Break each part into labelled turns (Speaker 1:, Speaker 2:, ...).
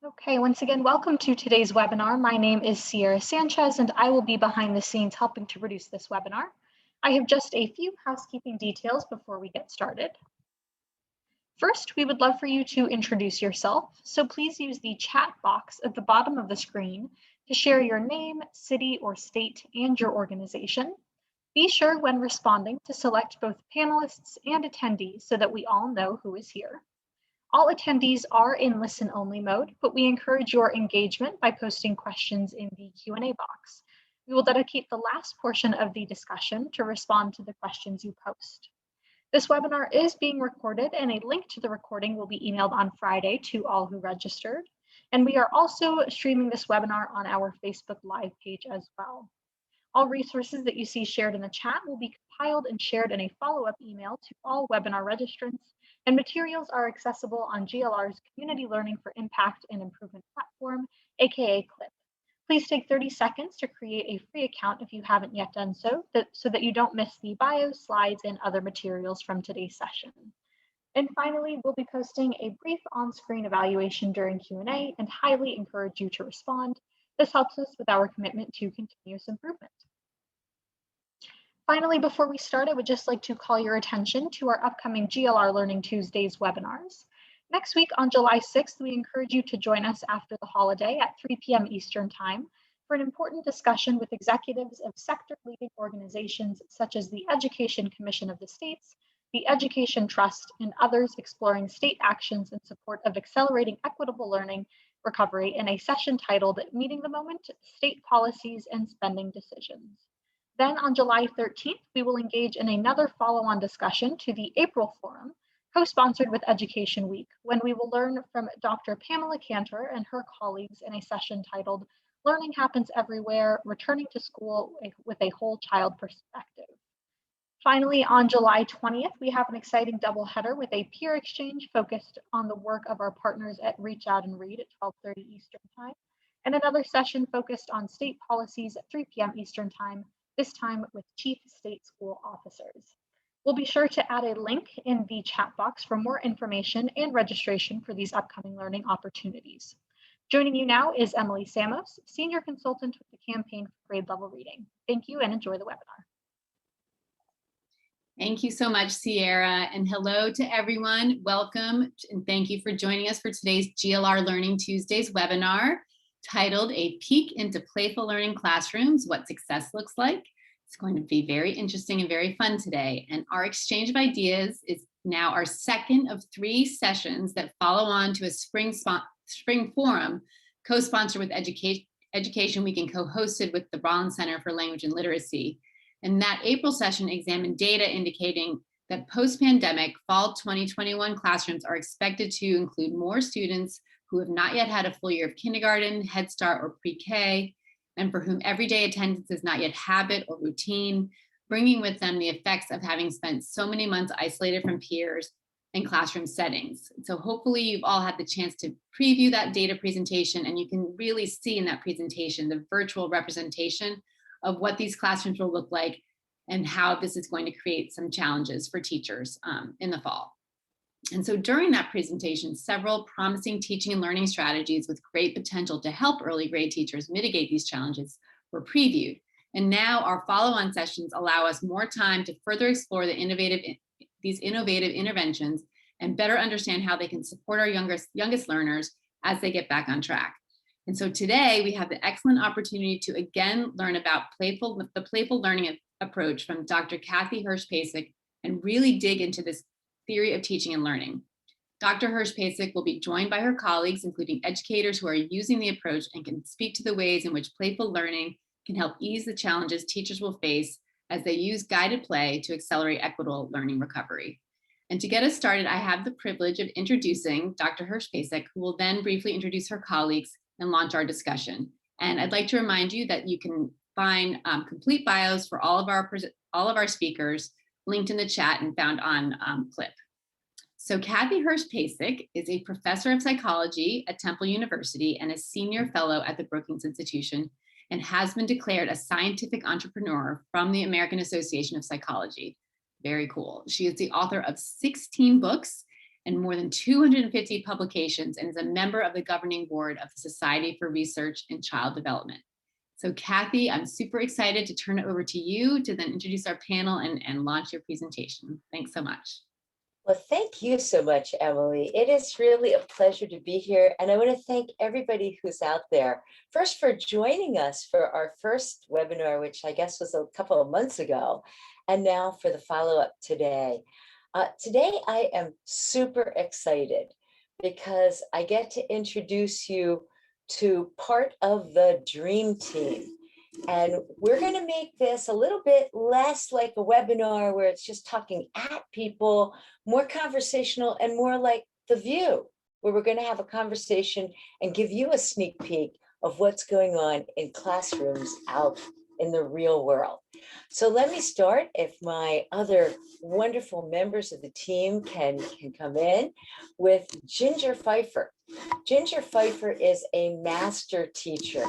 Speaker 1: Okay, once again, welcome to today's webinar. My name is Sierra Sanchez, and I will be behind the scenes helping to produce this webinar. I have just a few housekeeping details before we get started. First, we would love for you to introduce yourself, so please use the chat box at the bottom of the screen to share your name, city, or state, and your organization. Be sure when responding to select both panelists and attendees so that we all know who is here. All attendees are in listen-only mode, but we encourage your engagement by posting questions in the Q&A box. We will dedicate the last portion of the discussion to respond to the questions you post. This webinar is being recorded, and a link to the recording will be emailed on Friday to all who registered. And we are also streaming this webinar on our Facebook Live page as well. All resources that you see shared in the chat will be compiled and shared in a follow-up email to all webinar registrants, and materials are accessible on GLR's Community Learning for Impact and Improvement platform, aka CLIP. Please take 30 seconds to create a free account if you haven't yet done so, so that you don't miss the bios, slides, and other materials from today's session. And finally, we'll be posting a brief on-screen evaluation during Q&A and highly encourage you to respond. This helps us with our commitment to continuous improvement. Finally, before we start, I would just like to call your attention to our upcoming GLR Learning Tuesdays webinars. Next week on July 6th, we encourage you to join us after the holiday at 3 p.m. Eastern Time for an important discussion with executives of sector-leading organizations such as the Education Commission of the States, the Education Trust, and others exploring state actions in support of accelerating equitable learning recovery in a session titled Meeting the Moment, State Policies and Spending Decisions. Then on July 13th, we will engage in another follow-on discussion to the April Forum, co-sponsored with Education Week, when we will learn from Dr. Pamela Cantor and her colleagues in a session titled Learning Happens Everywhere, Returning to School with a Whole Child Perspective. Finally, on July 20th, we have an exciting doubleheader with a peer exchange focused on the work of our partners at Reach Out and Read at 12:30 Eastern Time, and another session focused on state policies at 3 p.m. Eastern Time, this time with Chief State School Officers. We'll be sure to add a link in the chat box for more information and registration for these upcoming learning opportunities. Joining you now is Emily Samos, Senior Consultant with the Campaign for Grade Level Reading. Thank you and enjoy the webinar.
Speaker 2: Thank you so much, Sierra, and hello to everyone. Welcome, and thank you for joining us for today's GLR Learning Tuesdays webinar titled A Peek into Playful Learning Classrooms, What Success Looks Like. It's going to be very interesting and very fun today. And our exchange of ideas is now our second of 3 sessions that follow on to a spring forum co-sponsored with Education Week and co-hosted with the Rollins Center for Language and Literacy. And that April session examined data indicating that post-pandemic fall 2021 classrooms are expected to include more students who have not yet had a full year of kindergarten, Head Start, or pre-K, and for whom everyday attendance is not yet habit or routine, bringing with them the effects of having spent so many months isolated from peers in classroom settings. So hopefully you've all had the chance to preview that data presentation, and you can really see in that presentation the virtual representation of what these classrooms will look like and how this is going to create some challenges for teachers in the fall. And so during that presentation, several promising teaching and learning strategies with great potential to help early grade teachers mitigate these challenges were previewed. And now our follow-on sessions allow us more time to further explore these innovative interventions and better understand how they can support our youngest learners as they get back on track. And so today we have the excellent opportunity to again learn about the playful learning approach from Dr. Kathy Hirsch-Pasek and really dig into this theory of teaching and learning. Dr. Hirsch-Pasek will be joined by her colleagues, including educators who are using the approach and can speak to the ways in which playful learning can help ease the challenges teachers will face as they use guided play to accelerate equitable learning recovery. And to get us started, I have the privilege of introducing Dr. Hirsch-Pasek, who will then briefly introduce her colleagues and launch our discussion. And I'd like to remind you that you can find complete bios for all of our speakers linked in the chat and found on CLIP. So Kathy Hirsch-Pasek is a professor of psychology at Temple University and a senior fellow at the Brookings Institution, and has been declared a scientific entrepreneur from the American Association of Psychology. Very cool. She is the author of 16 books and more than 250 publications, and is a member of the governing board of the Society for Research in Child Development. So Kathy, I'm super excited to turn it over to you to then introduce our panel and launch your presentation. Thanks so much.
Speaker 3: Well, thank you so much, Emily. It is really a pleasure to be here. And I want to thank everybody who's out there, first for joining us for our first webinar, which I guess was a couple of months ago, and now for the follow-up today. Today, I am super excited because I get to introduce you to part of the dream team. And we're going to make this a little bit less like a webinar where it's just talking at people, more conversational and more like The View, where we're going to have a conversation and give you a sneak peek of what's going on in classrooms out in the real world. So let me start, if my other wonderful members of the team can come in, with Ginger Pfeiffer. Ginger Pfeiffer is a master teacher.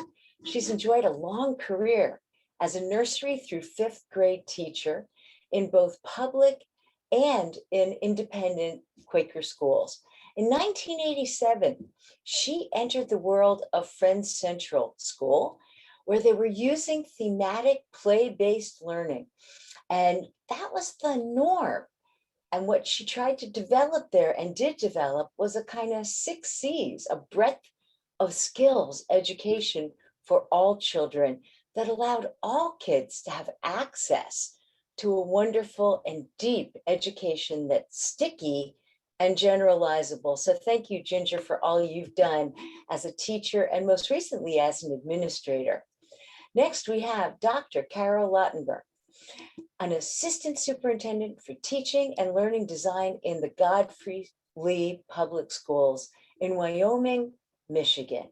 Speaker 3: She's enjoyed a long career as a nursery through 5th grade teacher in both public and in independent Quaker schools. In 1987, she entered the world of Friends Central School, where they were using thematic play-based learning. And that was the norm. And what she tried to develop there and did develop was a kind of 6 C's, a breadth of skills education for all children that allowed all kids to have access to a wonderful and deep education that's sticky and generalizable. So thank you, Ginger, for all you've done as a teacher and most recently as an administrator. Next, we have Dr. Carol Lautenberg, an assistant superintendent for teaching and learning design in the Godfrey Lee Public Schools in Wyoming, Michigan.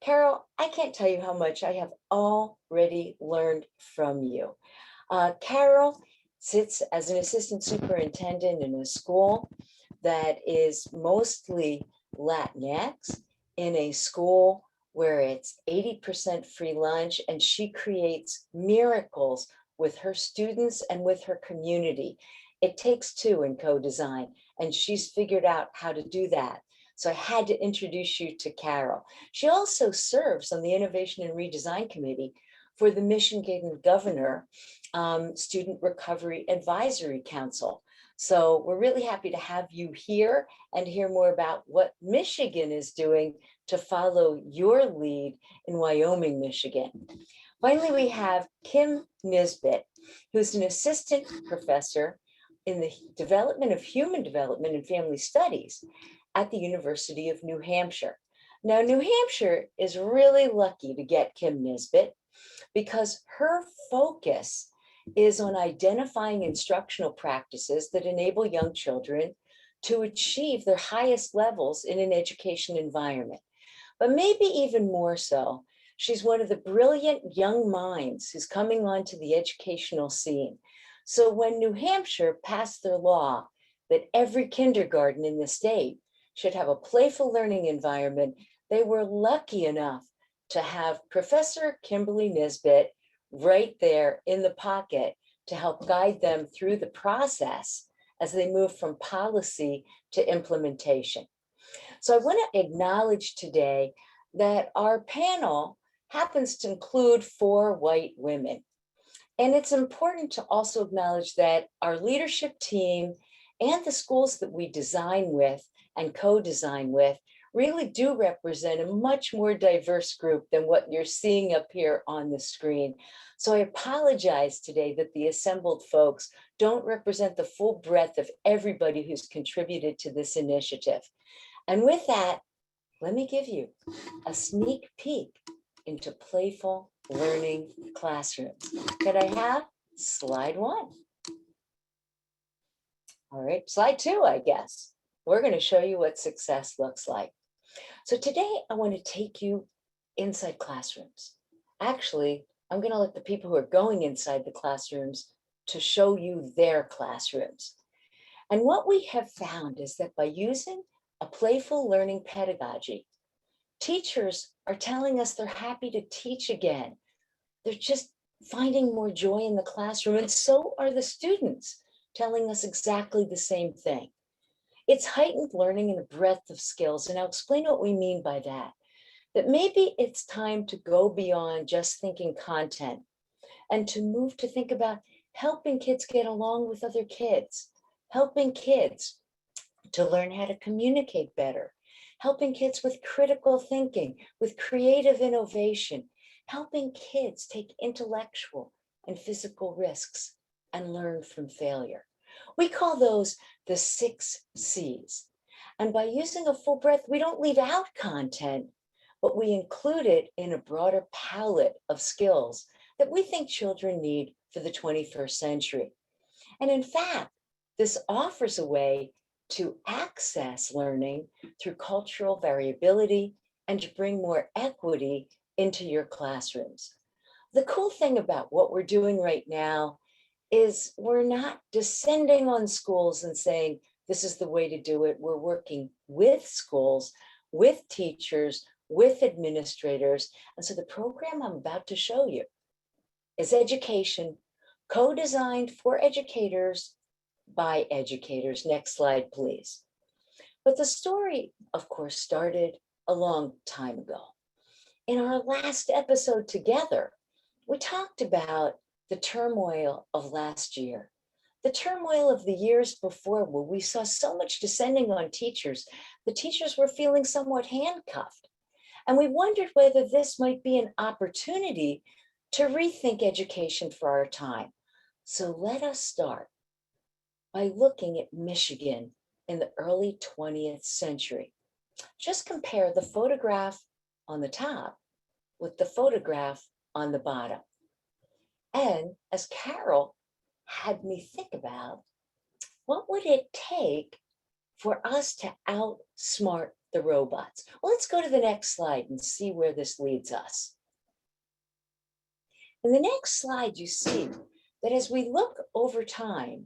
Speaker 3: Carol, I can't tell you how much I have already learned from you. Carol sits as an assistant superintendent in a school that is mostly Latinx, in a school where it's 80% free lunch, and she creates miracles with her students and with her community. It takes two in co-design, and she's figured out how to do that. So I had to introduce you to Carol. She also serves on the Innovation and Redesign Committee for the Michigan Governor Student Recovery Advisory Council. So we're really happy to have you here and hear more about what Michigan is doing to follow your lead in Wyoming, Michigan. Finally, we have Kim Nisbet, who's an assistant professor in the development of human development and family studies at the University of New Hampshire. Now, New Hampshire is really lucky to get Kim Nisbet because her focus is on identifying instructional practices that enable young children to achieve their highest levels in an education environment. But maybe even more so, she's one of the brilliant young minds who's coming onto the educational scene. So when New Hampshire passed their law that every kindergarten in the state should have a playful learning environment, they were lucky enough to have Professor Kimberly Nisbet right there in the pocket to help guide them through the process as they move from policy to implementation. So I want to acknowledge today that our panel happens to include 4 white women. And it's important to also acknowledge that our leadership team and the schools that we design with and co-design with really do represent a much more diverse group than what you're seeing up here on the screen. So I apologize today that the assembled folks don't represent the full breadth of everybody who's contributed to this initiative. And with that, let me give you a sneak peek into playful learning classrooms. Could I have slide 1? All right, slide 2, I guess. We're going to show you what success looks like. So today I want to take you inside classrooms. Actually, I'm going to let the people who are going inside the classrooms to show you their classrooms. And what we have found is that by using a playful learning pedagogy, teachers are telling us they're happy to teach again. They're just finding more joy in the classroom, and so are the students telling us exactly the same thing. It's heightened learning and the breadth of skills. And I'll explain what we mean by that. That maybe it's time to go beyond just thinking content and to move to think about helping kids get along with other kids, helping kids to learn how to communicate better, helping kids with critical thinking, with creative innovation, helping kids take intellectual and physical risks and learn from failure. We call those the 6 C's. And by using a full breadth, we don't leave out content, but we include it in a broader palette of skills that we think children need for the 21st century. And in fact, this offers a way to access learning through cultural variability and to bring more equity into your classrooms. The cool thing about what we're doing right now is we're not descending on schools and saying, this is the way to do it. We're working with schools, with teachers, with administrators. And so the program I'm about to show you is education co-designed for educators by educators. Next slide, please. But the story, of course, started a long time ago. In our last episode together, we talked about the turmoil of last year, the turmoil of the years before, where we saw so much descending on teachers. The teachers were feeling somewhat handcuffed. And we wondered whether this might be an opportunity to rethink education for our time. So let us start by looking at Michigan in the early 20th century. Just compare the photograph on the top with the photograph on the bottom. And as Carol had me think about, what would it take for us to outsmart the robots? Well, let's go to the next slide and see where this leads us. In the next slide, you see that as we look over time,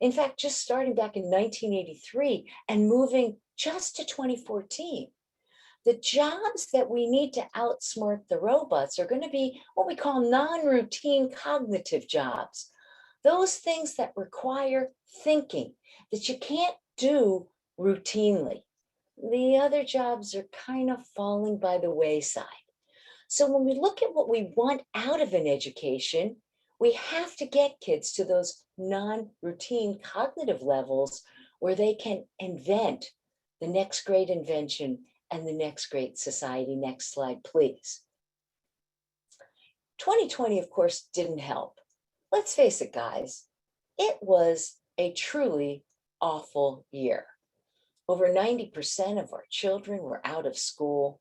Speaker 3: in fact, just starting back in 1983 and moving just to 2014, the jobs that we need to outsmart the robots are going to be what we call non-routine cognitive jobs. Those things that require thinking that you can't do routinely. The other jobs are kind of falling by the wayside. So when we look at what we want out of an education, we have to get kids to those non-routine cognitive levels where they can invent the next great invention and the next great society. Next slide, please. 2020, of course, didn't help. Let's face it, guys, it was a truly awful year. Over 90% of our children were out of school.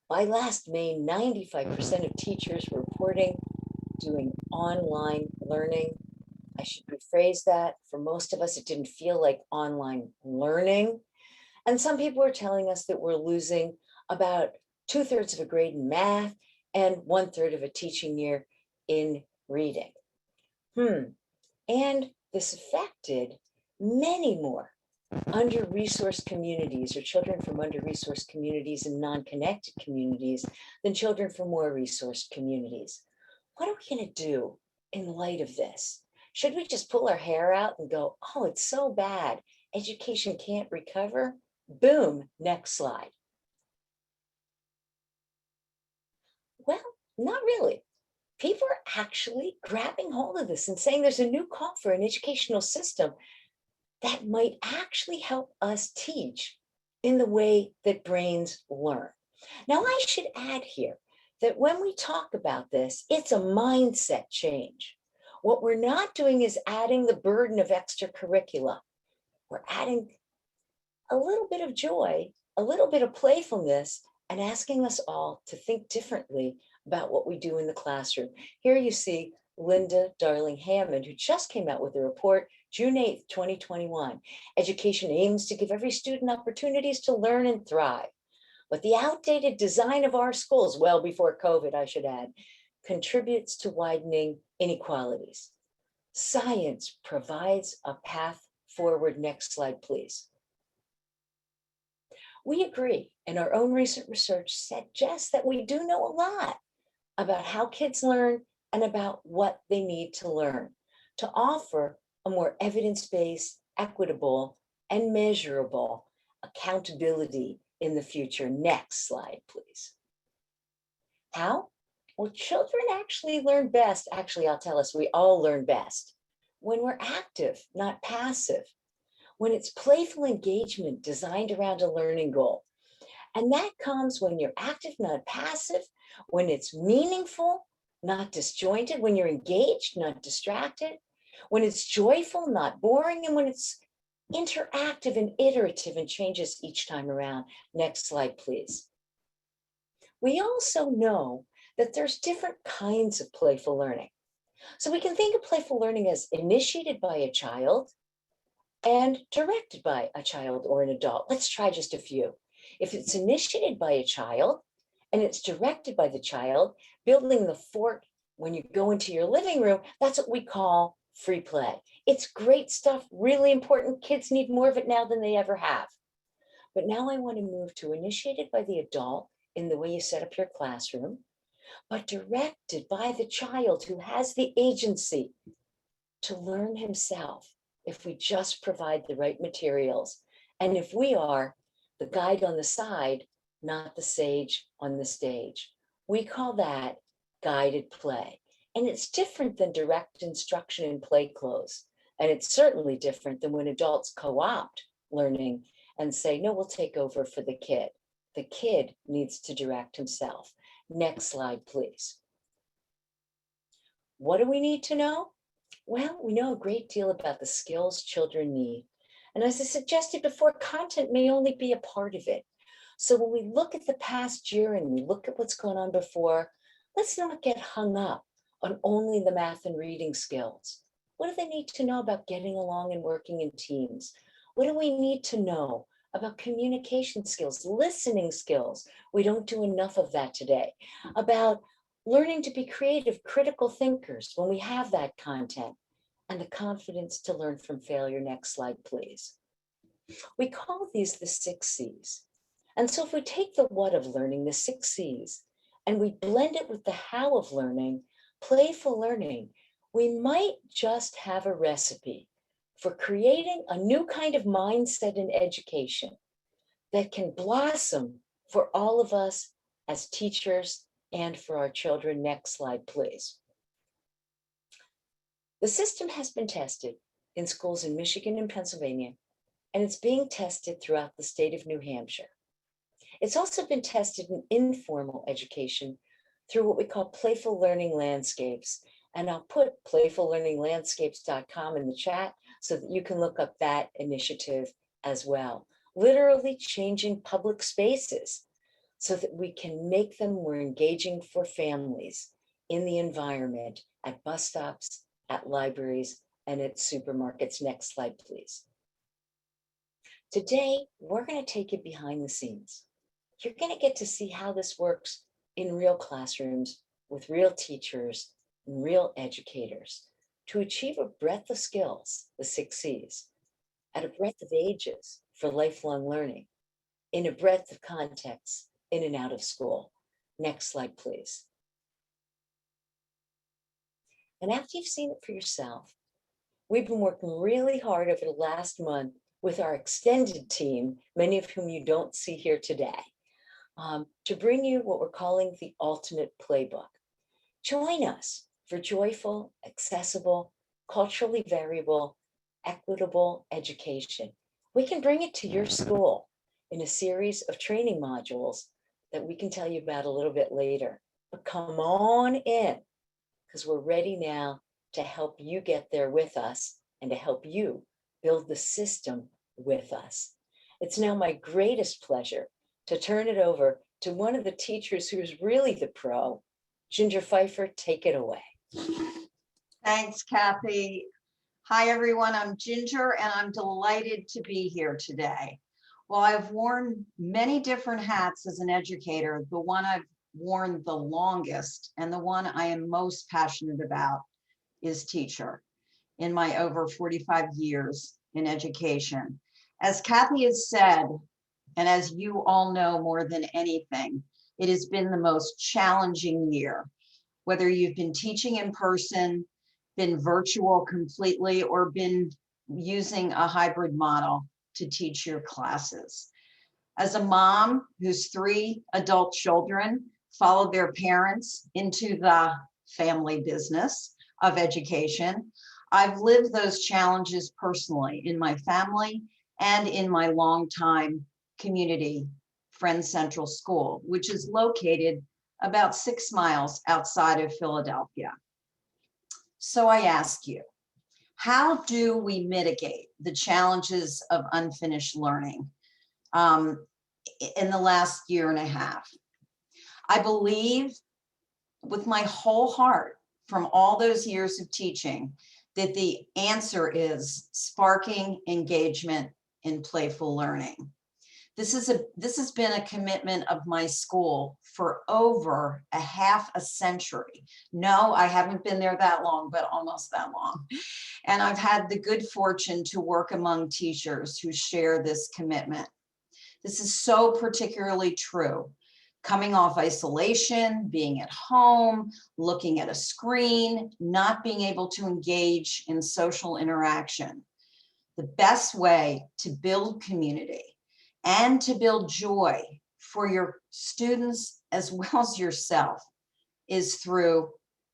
Speaker 3: By last May, 95% of teachers were reporting doing online learning. I should rephrase that. For most of us, it didn't feel like online learning. And some people are telling us that we're losing about 2/3 of a grade in math and 1/3 of a teaching year in reading. And this affected many more under-resourced communities or children from under-resourced communities and non-connected communities than children from more resourced communities. What are we going to do in light of this? Should we just pull our hair out and go, oh, it's so bad, education can't recover? Boom, next slide. Well, not really. People are actually grabbing hold of this and saying there's a new call for an educational system that might actually help us teach in the way that brains learn. Now, I should add here that when we talk about this, it's a mindset change. What we're not doing is adding the burden of extracurricula. We're adding a little bit of joy, a little bit of playfulness, and asking us all to think differently about what we do in the classroom. Here you see Linda Darling-Hammond, who just came out with a report, June 8th, 2021. Education aims to give every student opportunities to learn and thrive. But the outdated design of our schools, well before COVID, I should add, contributes to widening inequalities. Science provides a path forward. Next slide, please. We agree, and our own recent research suggests that we do know a lot about how kids learn and about what they need to learn to offer a more evidence-based, equitable, and measurable accountability in the future. Next slide, please. How? Well, children actually learn best. Actually, I'll tell us, we all learn best when we're active, not passive, when it's playful engagement designed around a learning goal. And that comes when you're active, not passive, when it's meaningful, not disjointed, when you're engaged, not distracted, when it's joyful, not boring, and when it's interactive and iterative and changes each time around. Next slide, please. We also know that there's different kinds of playful learning. So we can think of playful learning as initiated by a child and directed by a child or an adult. Let's try just a few. If it's initiated by a child and it's directed by the child, building the fort when you go into your living room, that's what we call free play. It's great stuff, really important. Kids need more of it now than they ever have. But now I want to move to initiated by the adult in the way you set up your classroom, but directed by the child who has the agency to learn himself if we just provide the right materials. And if we are the guide on the side, not the sage on the stage. We call that guided play. And it's different than direct instruction in play clothes. And it's certainly different than when adults co-opt learning and say, no, we'll take over for the kid. The kid needs to direct himself. Next slide, please. What do we need to know? Well, we know a great deal about the skills children need. And as I suggested before, content may only be a part of it. So when we look at the past year and we look at what's gone on before, let's not get hung up on only the math and reading skills. What do they need to know about getting along and working in teams? What do we need to know about communication skills, listening skills? We don't do enough of that today. About learning to be creative, critical thinkers when we have that content, and the confidence to learn from failure. Next slide, please. We call these the 6 C's. And so if we take the what of learning, the 6 C's, and we blend it with the how of learning, playful learning, we might just have a recipe for creating a new kind of mindset in education that can blossom for all of us as teachers and for our children. Next slide, please. The system has been tested in schools in Michigan and Pennsylvania, and it's being tested throughout the state of New Hampshire. It's also been tested in informal education through what we call playful learning landscapes. And I'll put playfullearninglandscapes.com in the chat so that you can look up that initiative as well. Literally changing public spaces so that we can make them more engaging for families in the environment, at bus stops, at libraries, and at supermarkets. Next slide, please. Today, we're going to take you behind the scenes. You're going to get to see how this works in real classrooms with real teachers and real educators to achieve a breadth of skills, the 6 C's, at a breadth of ages for lifelong learning, in a breadth of contexts, in and out of school. Next slide, please. And after you've seen it for yourself, we've been working really hard over the last month with our extended team, many of whom you don't see here today, to bring you what we're calling the ultimate playbook. Join us for joyful, accessible, culturally variable, equitable education. We can bring it to your school in a series of training modules that we can tell you about a little bit later. But come on in, because we're ready now to help you get there with us and to help you build the system with us. It's now my greatest pleasure to turn it over to one of the teachers who's really the pro. Ginger Pfeiffer, take it away.
Speaker 4: Thanks, Kathy. Hi, everyone. I'm Ginger, and I'm delighted to be here today. Well, I've worn many different hats as an educator. The one I've worn the longest and the one I am most passionate about is teacher in my over 45 years in education. As Kathy has said, and as you all know more than anything, it has been the most challenging year. Whether you've been teaching in person, been virtual completely, or been using a hybrid model to teach your classes. As a mom whose 3 adult children followed their parents into the family business of education, I've lived those challenges personally in my family and in my longtime community, Friend Central School, which is located about 6 miles outside of Philadelphia. So I ask you, how do we mitigate the challenges of unfinished learning in the last year and a half? I believe with my whole heart from all those years of teaching that the answer is sparking engagement in playful learning. This has been a commitment of my school for over a half a century. No, I haven't been there that long, but almost that long. And I've had the good fortune to work among teachers who share this commitment. This is so particularly true. Coming off isolation, being at home, looking at a screen, not being able to engage in social interaction. The best way to build community and to build joy for your students as well as yourself is through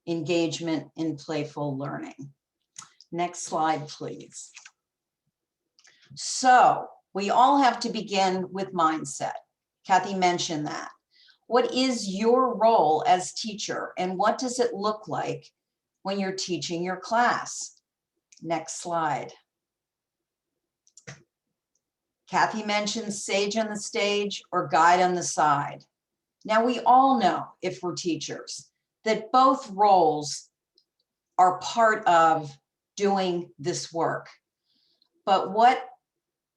Speaker 4: engagement in playful learning. Next slide, please. So we all have to begin with mindset. Kathy mentioned that. What is your role as teacher and what does it look like when you're teaching your class? Next slide. Kathy mentioned sage on the stage or guide on the side. Now we all know, if we're teachers, that both roles are part of doing this work. But what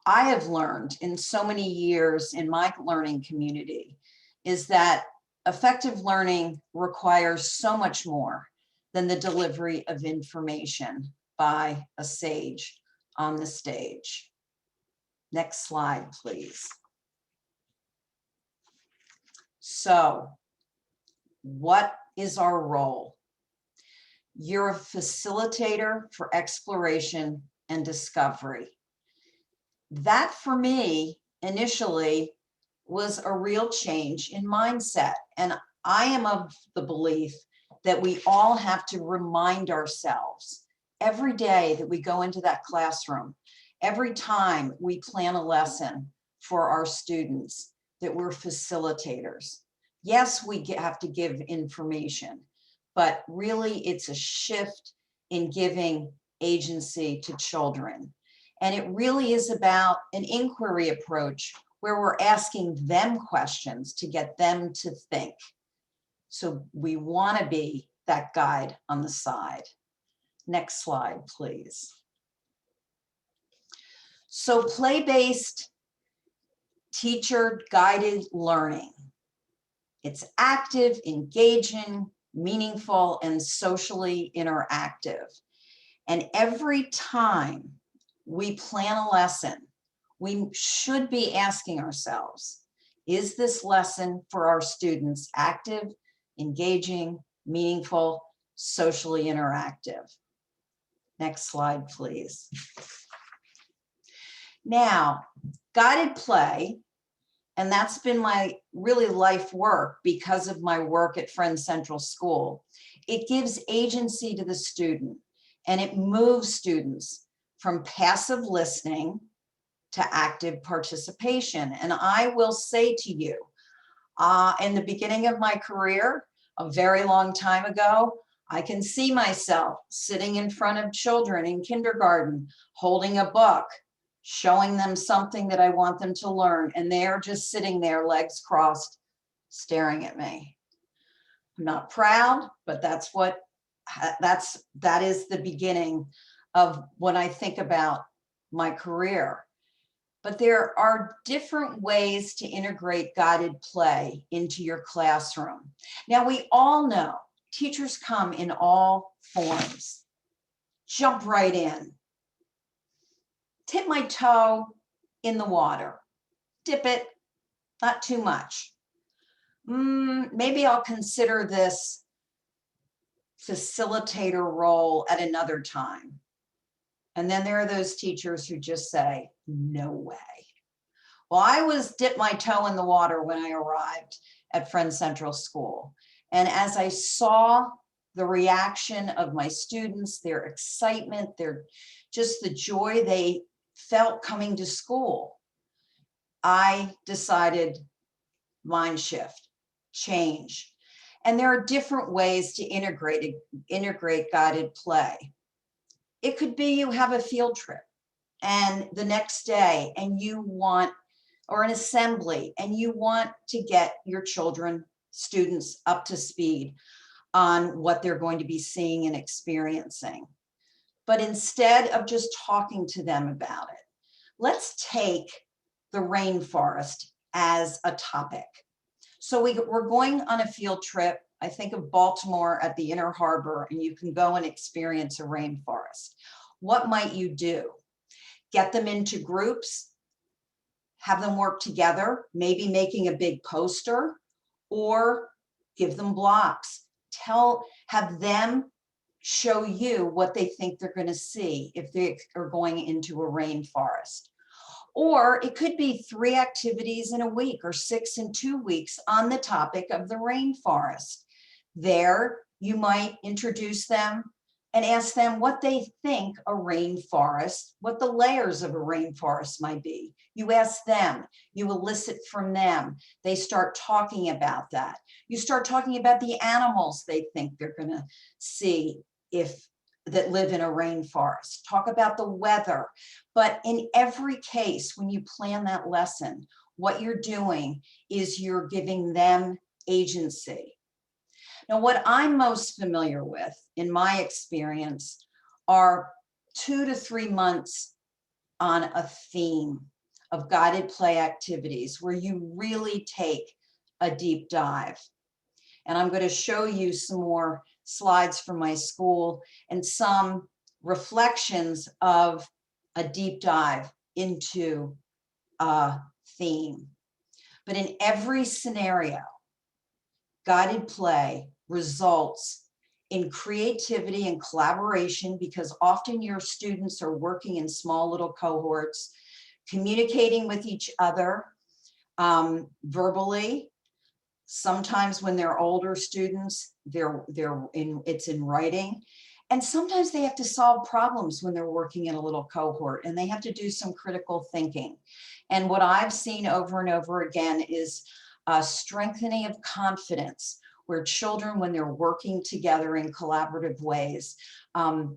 Speaker 4: I have learned in so many years in my learning community is that effective learning requires so much more than the delivery of information by a sage on the stage. Next slide, please. So, what is our role? You're a facilitator for exploration and discovery. That for me, initially, was a real change in mindset. And I am of the belief that we all have to remind ourselves every day that we go into that classroom, every time we plan a lesson for our students, that we're facilitators. Yes, we have to give information, but really it's a shift in giving agency to children. And it really is about an inquiry approach where we're asking them questions to get them to think. So we want to be that guide on the side. Next slide, please. So play-based teacher-guided learning. It's active, engaging, meaningful, and socially interactive. And every time we plan a lesson, we should be asking ourselves, is this lesson for our students active, engaging, meaningful, socially interactive? Next slide, please. Now, guided play, and that's been my really life work because of my work at Friend Central School. It gives agency to the student and it moves students from passive listening to active participation. And I will say to you, in the beginning of my career, a very long time ago, I can see myself sitting in front of children in kindergarten, holding a book, showing them something that I want them to learn, and they're just sitting there, legs crossed, staring at me. I'm not proud, but that is the beginning of when I think about my career. But there are different ways to integrate guided play into your classroom. Now, we all know teachers come in all forms. Jump right in. Tip my toe in the water. Dip it, not too much. Maybe I'll consider this facilitator role at another time. And then there are those teachers who just say, No way. Well, I was dipped my toe in the water when I arrived at Friends Central School. And as I saw the reaction of my students, their excitement, their just the joy they felt coming to school, I decided mind shift, change. And there are different ways to integrate guided play. It could be you have a field trip and the next day and you want, or an assembly, and you want to get your children, students up to speed on what they're going to be seeing and experiencing. But instead of just talking to them about it, let's take the rainforest as a topic. So we're going on a field trip. I think of Baltimore at the Inner Harbor, and you can go and experience a rainforest. What might you do? Get them into groups, have them work together, maybe making a big poster, or give them blocks. Have them show you what they think they're going to see if they are going into a rainforest. Or it could be 3 activities in a week or 6 in 2 weeks on the topic of the rainforest. There, you might introduce them and ask them what they think a rainforest, what the layers of a rainforest might be. You ask them, you elicit from them. They start talking about that. You start talking about the animals they think they're going to see that live in a rainforest. Talk about the weather. But in every case, when you plan that lesson, what you're doing is you're giving them agency. Now, what I'm most familiar with in my experience are 2 to 3 months on a theme of guided play activities where you really take a deep dive. And I'm going to show you some more slides from my school and some reflections of a deep dive into a theme. But in every scenario, guided play results in creativity and collaboration, because often your students are working in small little cohorts, communicating with each other verbally. Sometimes when they're older students, it's in writing. And sometimes they have to solve problems when they're working in a little cohort, and they have to do some critical thinking. And what I've seen over and over again is a strengthening of confidence, where children, when they're working together in collaborative ways,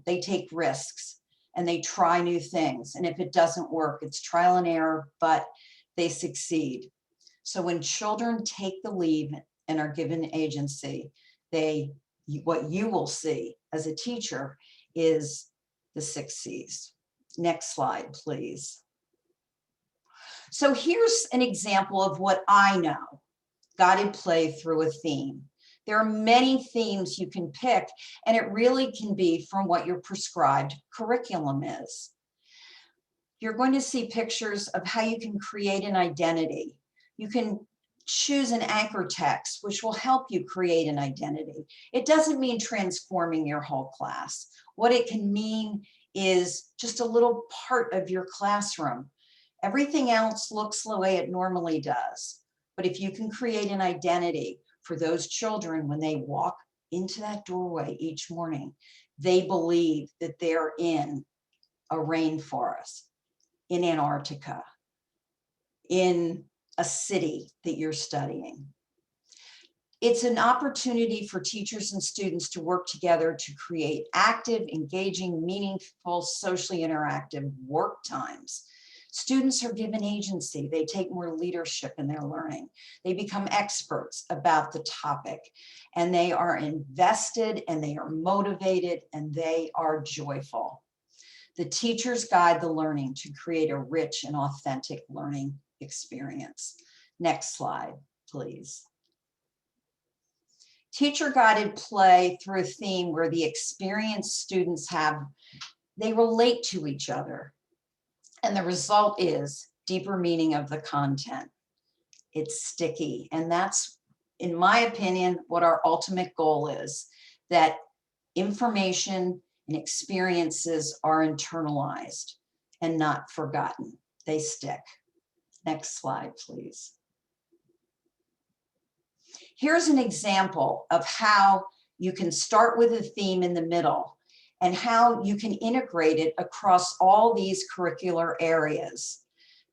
Speaker 4: they take risks and they try new things. And if it doesn't work, it's trial and error, but they succeed. So when children take the lead and are given agency, what you will see as a teacher is the 6 C's. Next slide, please. So here's an example of what I know, guided play through a theme. There are many themes you can pick, and it really can be from what your prescribed curriculum is. You're going to see pictures of how you can create an identity. You can choose an anchor text, which will help you create an identity. It doesn't mean transforming your whole class. What it can mean is just a little part of your classroom. Everything else looks the way it normally does. But if you can create an identity for those children, when they walk into that doorway each morning, they believe that they're in a rainforest, in Antarctica, in a city that you're studying. It's an opportunity for teachers and students to work together to create active, engaging, meaningful, socially interactive work times. Students are given agency. They take more leadership in their learning. They become experts about the topic, and they are invested, and they are motivated, and they are joyful. The teachers guide the learning to create a rich and authentic learning experience. Next slide, please. Teacher-guided play through a theme where the experienced students they relate to each other. And the result is deeper meaning of the content. It's sticky. And that's, in my opinion, what our ultimate goal is, that information and experiences are internalized and not forgotten. they stick. Next slide, please. Here's an example of how you can start with a theme in the middle and how you can integrate it across all these curricular areas.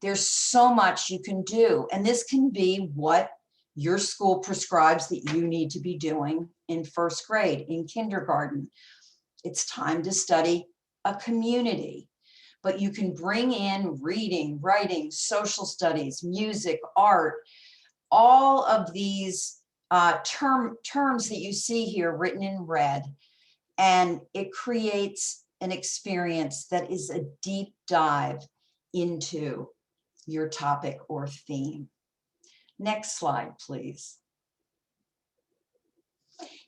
Speaker 4: There's so much you can do, and this can be what your school prescribes that you need to be doing in first grade, in kindergarten. It's time to study a community, but you can bring in reading, writing, social studies, music, art, all of these terms that you see here written in red, and it creates an experience that is a deep dive into your topic or theme. Next slide, please.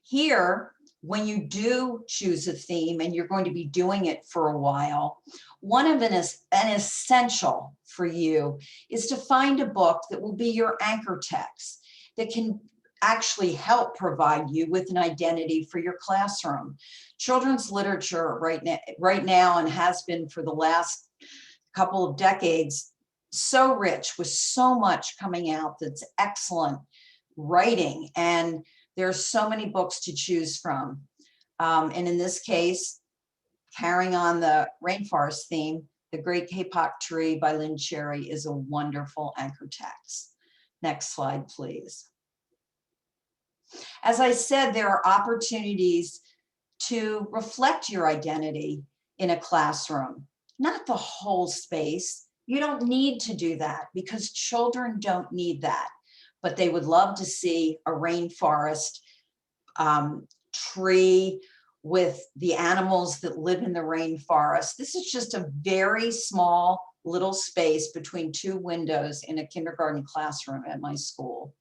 Speaker 4: Here, when you do choose a theme and you're going to be doing it for a while, one of an essential for you is to find a book that will be your anchor text that can actually help provide you with an identity for your classroom. Children's literature right now and has been for the last couple of decades, so rich with so much coming out that's excellent writing, and there's so many books to choose from. And in this case, carrying on the rainforest theme, The Great Kapok Tree by Lynn Cherry is a wonderful anchor text. Next slide, please. As I said, there are opportunities to reflect your identity in a classroom, not the whole space. You don't need to do that because children don't need that, but they would love to see a rainforest tree with the animals that live in the rainforest. This is just a very small little space between two windows in a kindergarten classroom at my school.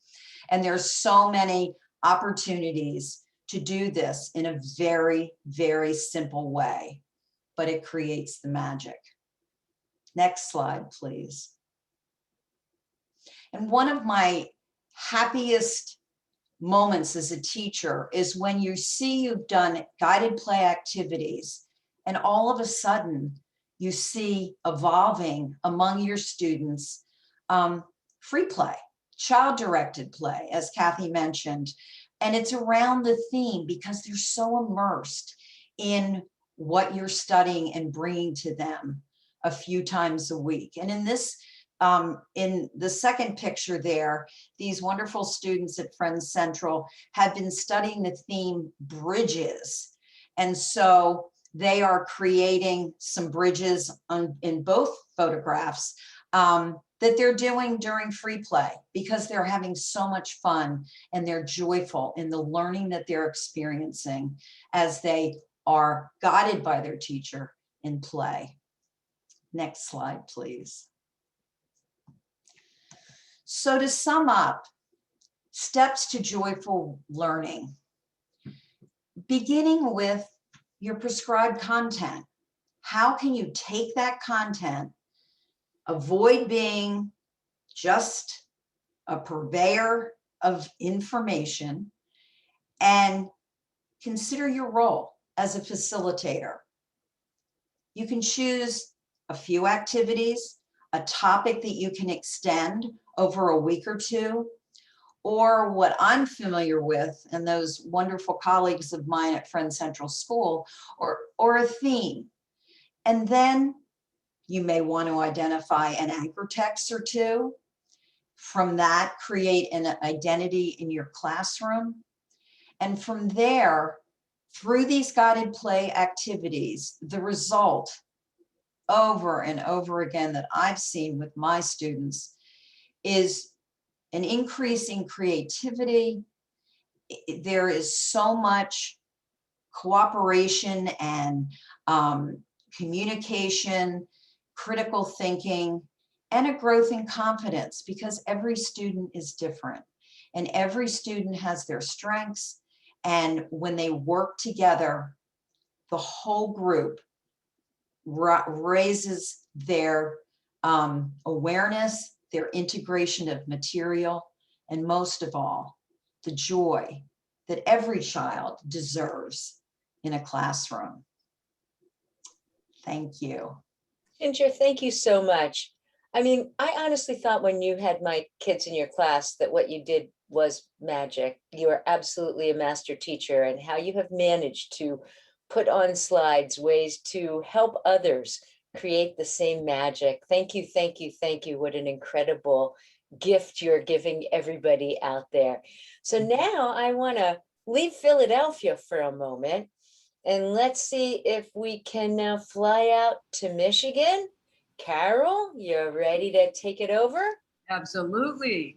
Speaker 4: And there's so many opportunities to do this in a very, very simple way, but it creates the magic. Next slide, please. And one of my happiest moments as a teacher is when you see you've done guided play activities and all of a sudden you see evolving among your students free play, child-directed play, as Kathy mentioned. And it's around the theme because they're so immersed in what you're studying and bringing to them a few times a week. And in this, in the second picture there, these wonderful students at Friends Central have been studying the theme bridges. And so they are creating some bridges in both photographs that they're doing during free play because they're having so much fun and they're joyful in the learning that they're experiencing as they are guided by their teacher in play. Next slide, please. So to sum up, steps to joyful learning, beginning with your prescribed content. How can you take that content, avoid being just a purveyor of information, and consider your role as a facilitator? You can choose a few activities, a topic that you can extend over a week or two, or what I'm familiar with, and those wonderful colleagues of mine at Friends Central School, or a theme. And then you may want to identify an anchor text or two. From that, create an identity in your classroom. And from there, through these guided play activities, the result over and over again that I've seen with my students is an increase in creativity. There is so much cooperation and communication, critical thinking, and a growth in confidence because every student is different and every student has their strengths. And when they work together, the whole group raises their awareness, their integration of material, and most of all, the joy that every child deserves in a classroom. Thank you.
Speaker 3: Ginger, thank you so much. I mean, I honestly thought when you had my kids in your class that what you did was magic. You are absolutely a master teacher, and how you have managed to put on slides ways to help others create the same magic. Thank you, thank you, thank you. What an incredible gift you're giving everybody out there. So now I want to leave Philadelphia for a moment, and let's see if we can now fly out to Michigan. Carol, you're ready to take it over?
Speaker 5: Absolutely.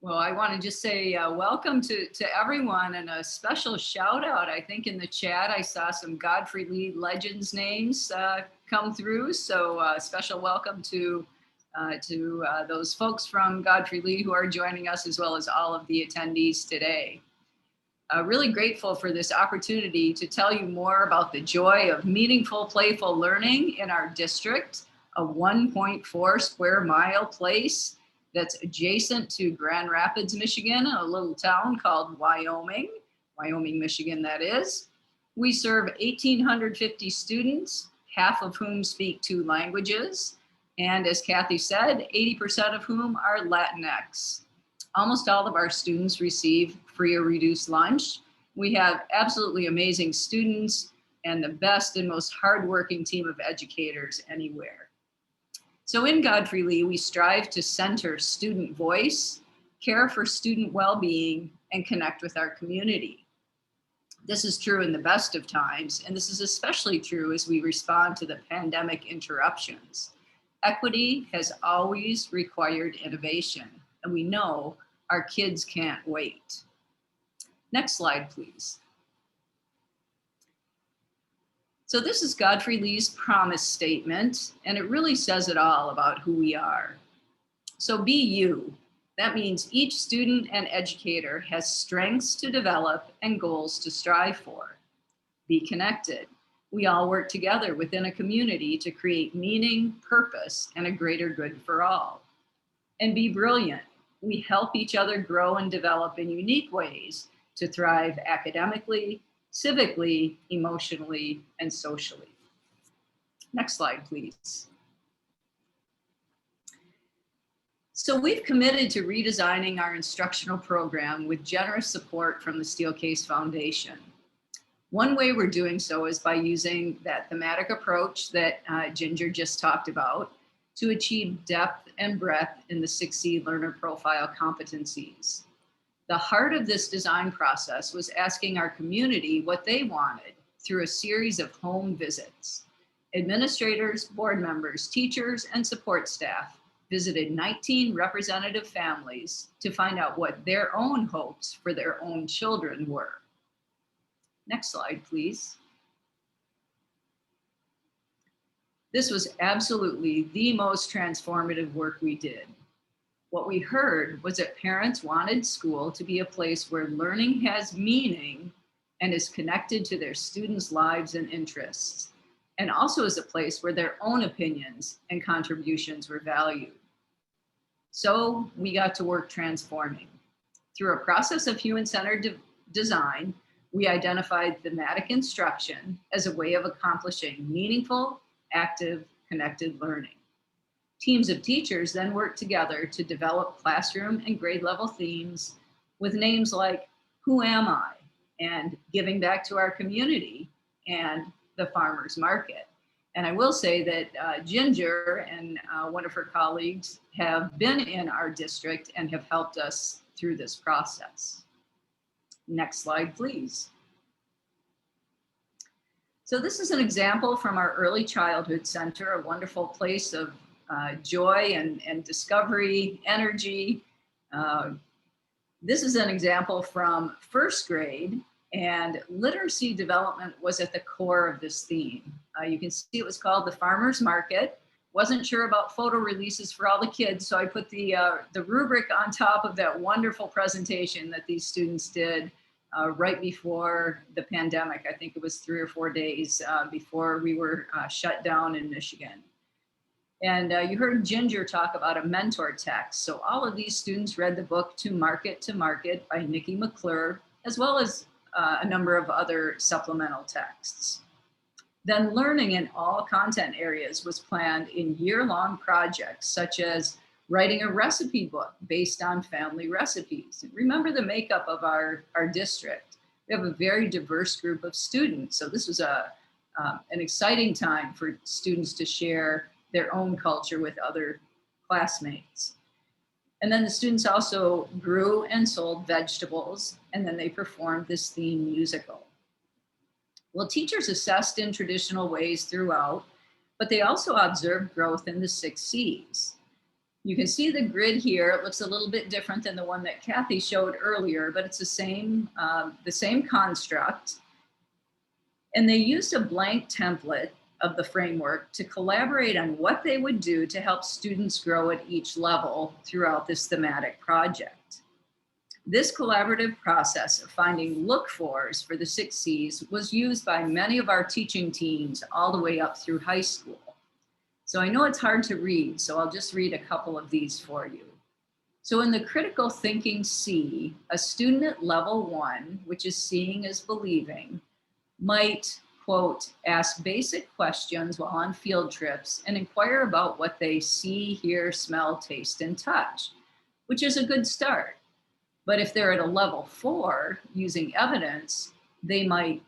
Speaker 5: Well, I want to just say welcome to everyone, and a special shout out. I think in the chat I saw some Godfrey Lee Legends names come through. So special welcome to those folks from Godfrey Lee who are joining us, as well as all of the attendees today. Really grateful for this opportunity to tell you more about the joy of meaningful, playful learning in our district, a 1.4 square mile place that's adjacent to Grand Rapids, Michigan, a little town called Wyoming, Michigan, that is. We serve 1,850 students, half of whom speak 2 languages. And as Kathy said, 80% of whom are Latinx. Almost all of our students receive free or reduced lunch. We have absolutely amazing students and the best and most hardworking team of educators anywhere. So in Godfrey Lee, we strive to center student voice, care for student well-being, and connect with our community. This is true in the best of times, and this is especially true as we respond to the pandemic interruptions. Equity has always required innovation, and we know our kids can't wait. Next slide, please. So this is Godfrey Lee's promise statement, and it really says it all about who we are. So be you. That means each student and educator has strengths to develop and goals to strive for. Be connected. We all work together within a community to create meaning, purpose, and a greater good for all. And be brilliant. We help each other grow and develop in unique ways to thrive academically, civically, emotionally, and socially. Next slide, please. So we've committed to redesigning our instructional program with generous support from the Steelcase Foundation. One way we're doing so is by using that thematic approach that Ginger just talked about to achieve depth and breadth in the 6C learner profile competencies. The heart of this design process was asking our community what they wanted through a series of home visits. Administrators, board members, teachers, and support staff visited 19 representative families to find out what their own hopes for their own children were. Next slide, please. This was absolutely the most transformative work we did. What we heard was that parents wanted school to be a place where learning has meaning and is connected to their students' lives and interests, and also as a place where their own opinions and contributions were valued. So we got to work transforming. Through a process of human-centered design, we identified thematic instruction as a way of accomplishing meaningful, active, connected learning. Teams of teachers then worked together to develop classroom and grade level themes with names like Who Am I? And Giving Back to Our Community and The Farmer's Market. And I will say that Ginger and one of her colleagues have been in our district and have helped us through this process. Next slide, please. So this is an example from our Early Childhood Center, a wonderful place of joy and discovery, energy. This is an example from first grade, and literacy development was at the core of this theme. You can see it was called The Farmer's Market. Wasn't sure about photo releases for all the kids, so I put the rubric on top of that wonderful presentation that these students did right before the pandemic. I think it was 3 or 4 days before we were shut down in Michigan. And you heard Ginger talk about a mentor text. So all of these students read the book To Market by Nikki McClure, as well as a number of other supplemental texts. Then learning in all content areas was planned in year-long projects, such as writing a recipe book based on family recipes. Remember the makeup of our district. We have a very diverse group of students. So this was an exciting time for students to share their own culture with other classmates. And then the students also grew and sold vegetables, and then they performed this theme musical. Well, teachers assessed in traditional ways throughout, but they also observed growth in the 6 C's. You can see the grid here. It looks a little bit different than the one that Kathy showed earlier, but it's the same construct. And they used a blank template of the framework to collaborate on what they would do to help students grow at each level throughout this thematic project. This collaborative process of finding look-fors for the 6 C's was used by many of our teaching teams all the way up through high school. So I know it's hard to read, so I'll just read a couple of these for you. So in the critical thinking C, a student at level 1, which is seeing is believing, might, quote, ask basic questions while on field trips and inquire about what they see, hear, smell, taste, and touch, which is a good start. But if they're at a level 4 using evidence, they might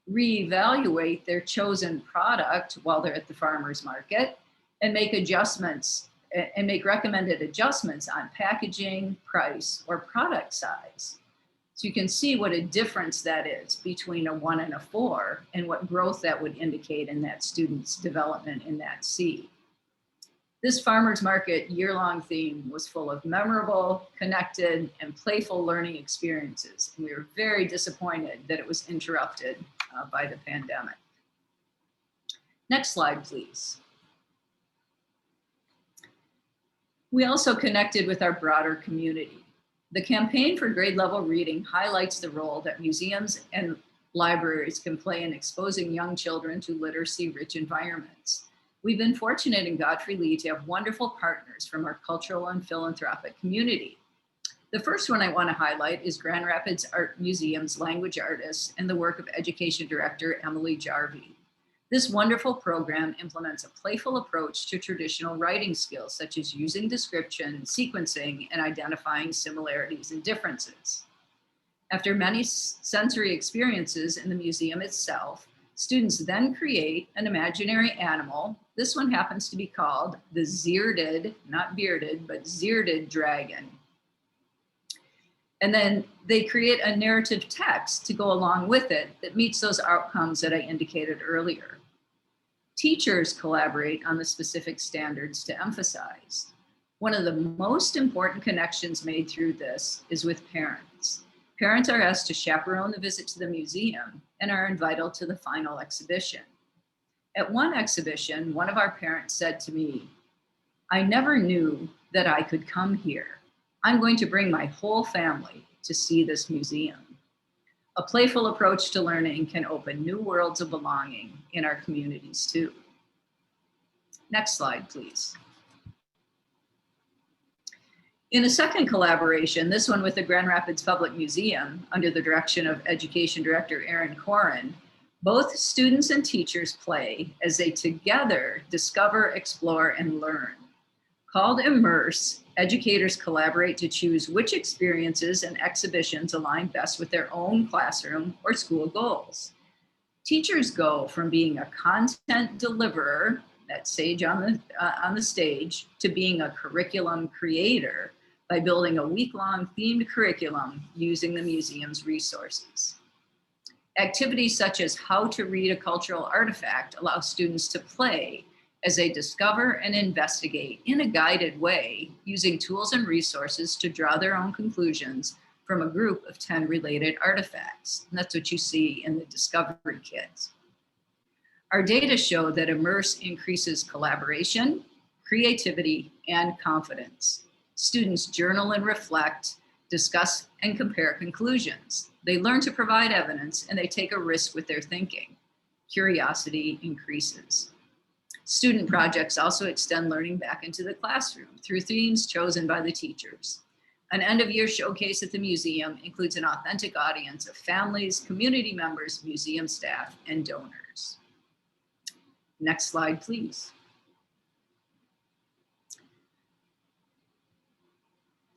Speaker 5: reevaluate their chosen product while they're at the farmer's market and make adjustments and make recommended adjustments on packaging, price, or product size. So you can see what a difference that is between a 1 and a 4 and what growth that would indicate in that student's development in that C. This farmer's market year-long theme was full of memorable, connected, and playful learning experiences. And we were very disappointed that it was interrupted by the pandemic. Next slide, please. We also connected with our broader community. The campaign for grade level reading highlights the role that museums and libraries can play in exposing young children to literacy-rich environments. We've been fortunate in Godfrey Lee to have wonderful partners from our cultural and philanthropic community. The first one I want to highlight is Grand Rapids Art Museum's language artists and the work of Education Director Emily Jarvie. This wonderful program implements a playful approach to traditional writing skills, such as using description, sequencing, and identifying similarities and differences. After many sensory experiences in the museum itself, students then create an imaginary animal. This one happens to be called the Zearded, not bearded, but Zearded dragon. And then they create a narrative text to go along with it that meets those outcomes that I indicated earlier. Teachers collaborate on the specific standards to emphasize. One of the most important connections made through this is with parents. Parents are asked to chaperone the visit to the museum and are invited to the final exhibition. At one exhibition, one of our parents said to me, "I never knew that I could come here. I'm going to bring my whole family to see this museum." A playful approach to learning can open new worlds of belonging in our communities too. Next slide, please. In a second collaboration, this one with the Grand Rapids Public Museum, under the direction of Education Director Erin Corin, both students and teachers play as they together discover, explore, and learn. Called Immerse, educators collaborate to choose which experiences and exhibitions align best with their own classroom or school goals. Teachers go from being a content deliverer, that sage on the stage, to being a curriculum creator by building a week-long themed curriculum using the museum's resources. Activities such as how to read a cultural artifact allow students to play as they discover and investigate in a guided way using tools and resources to draw their own conclusions from a group of 10 related artifacts. And that's what you see in the discovery kits. Our data show that Immerse increases collaboration, creativity, and confidence. Students journal and reflect, discuss and compare conclusions. They learn to provide evidence and they take a risk with their thinking. Curiosity increases. Student projects also extend learning back into the classroom through themes chosen by the teachers. An end-of-year showcase at the museum includes an authentic audience of families, community members, museum staff, and donors. Next slide, please.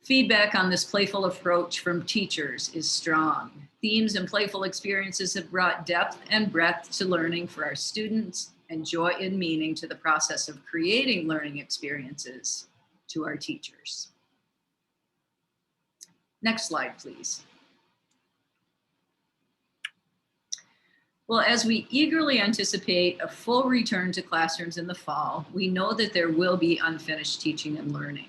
Speaker 5: Feedback on this playful approach from teachers is strong. Themes and playful experiences have brought depth and breadth to learning for our students and joy and meaning to the process of creating learning experiences to our teachers. Next slide, please. Well, as we eagerly anticipate a full return to classrooms in the fall, we know that there will be unfinished teaching and learning.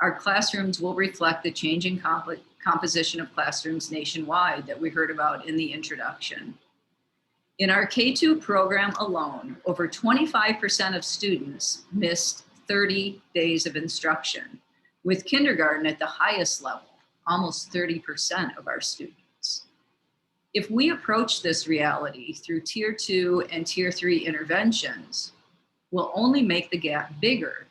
Speaker 5: Our classrooms will reflect the changing composition of classrooms nationwide that we heard about in the introduction. In our K-2 program alone, over 25% of students missed 30 days of instruction, with kindergarten at the highest level, almost 30% of our students. If we approach this reality through Tier 2 and Tier 3 interventions, we'll only make the gap bigger,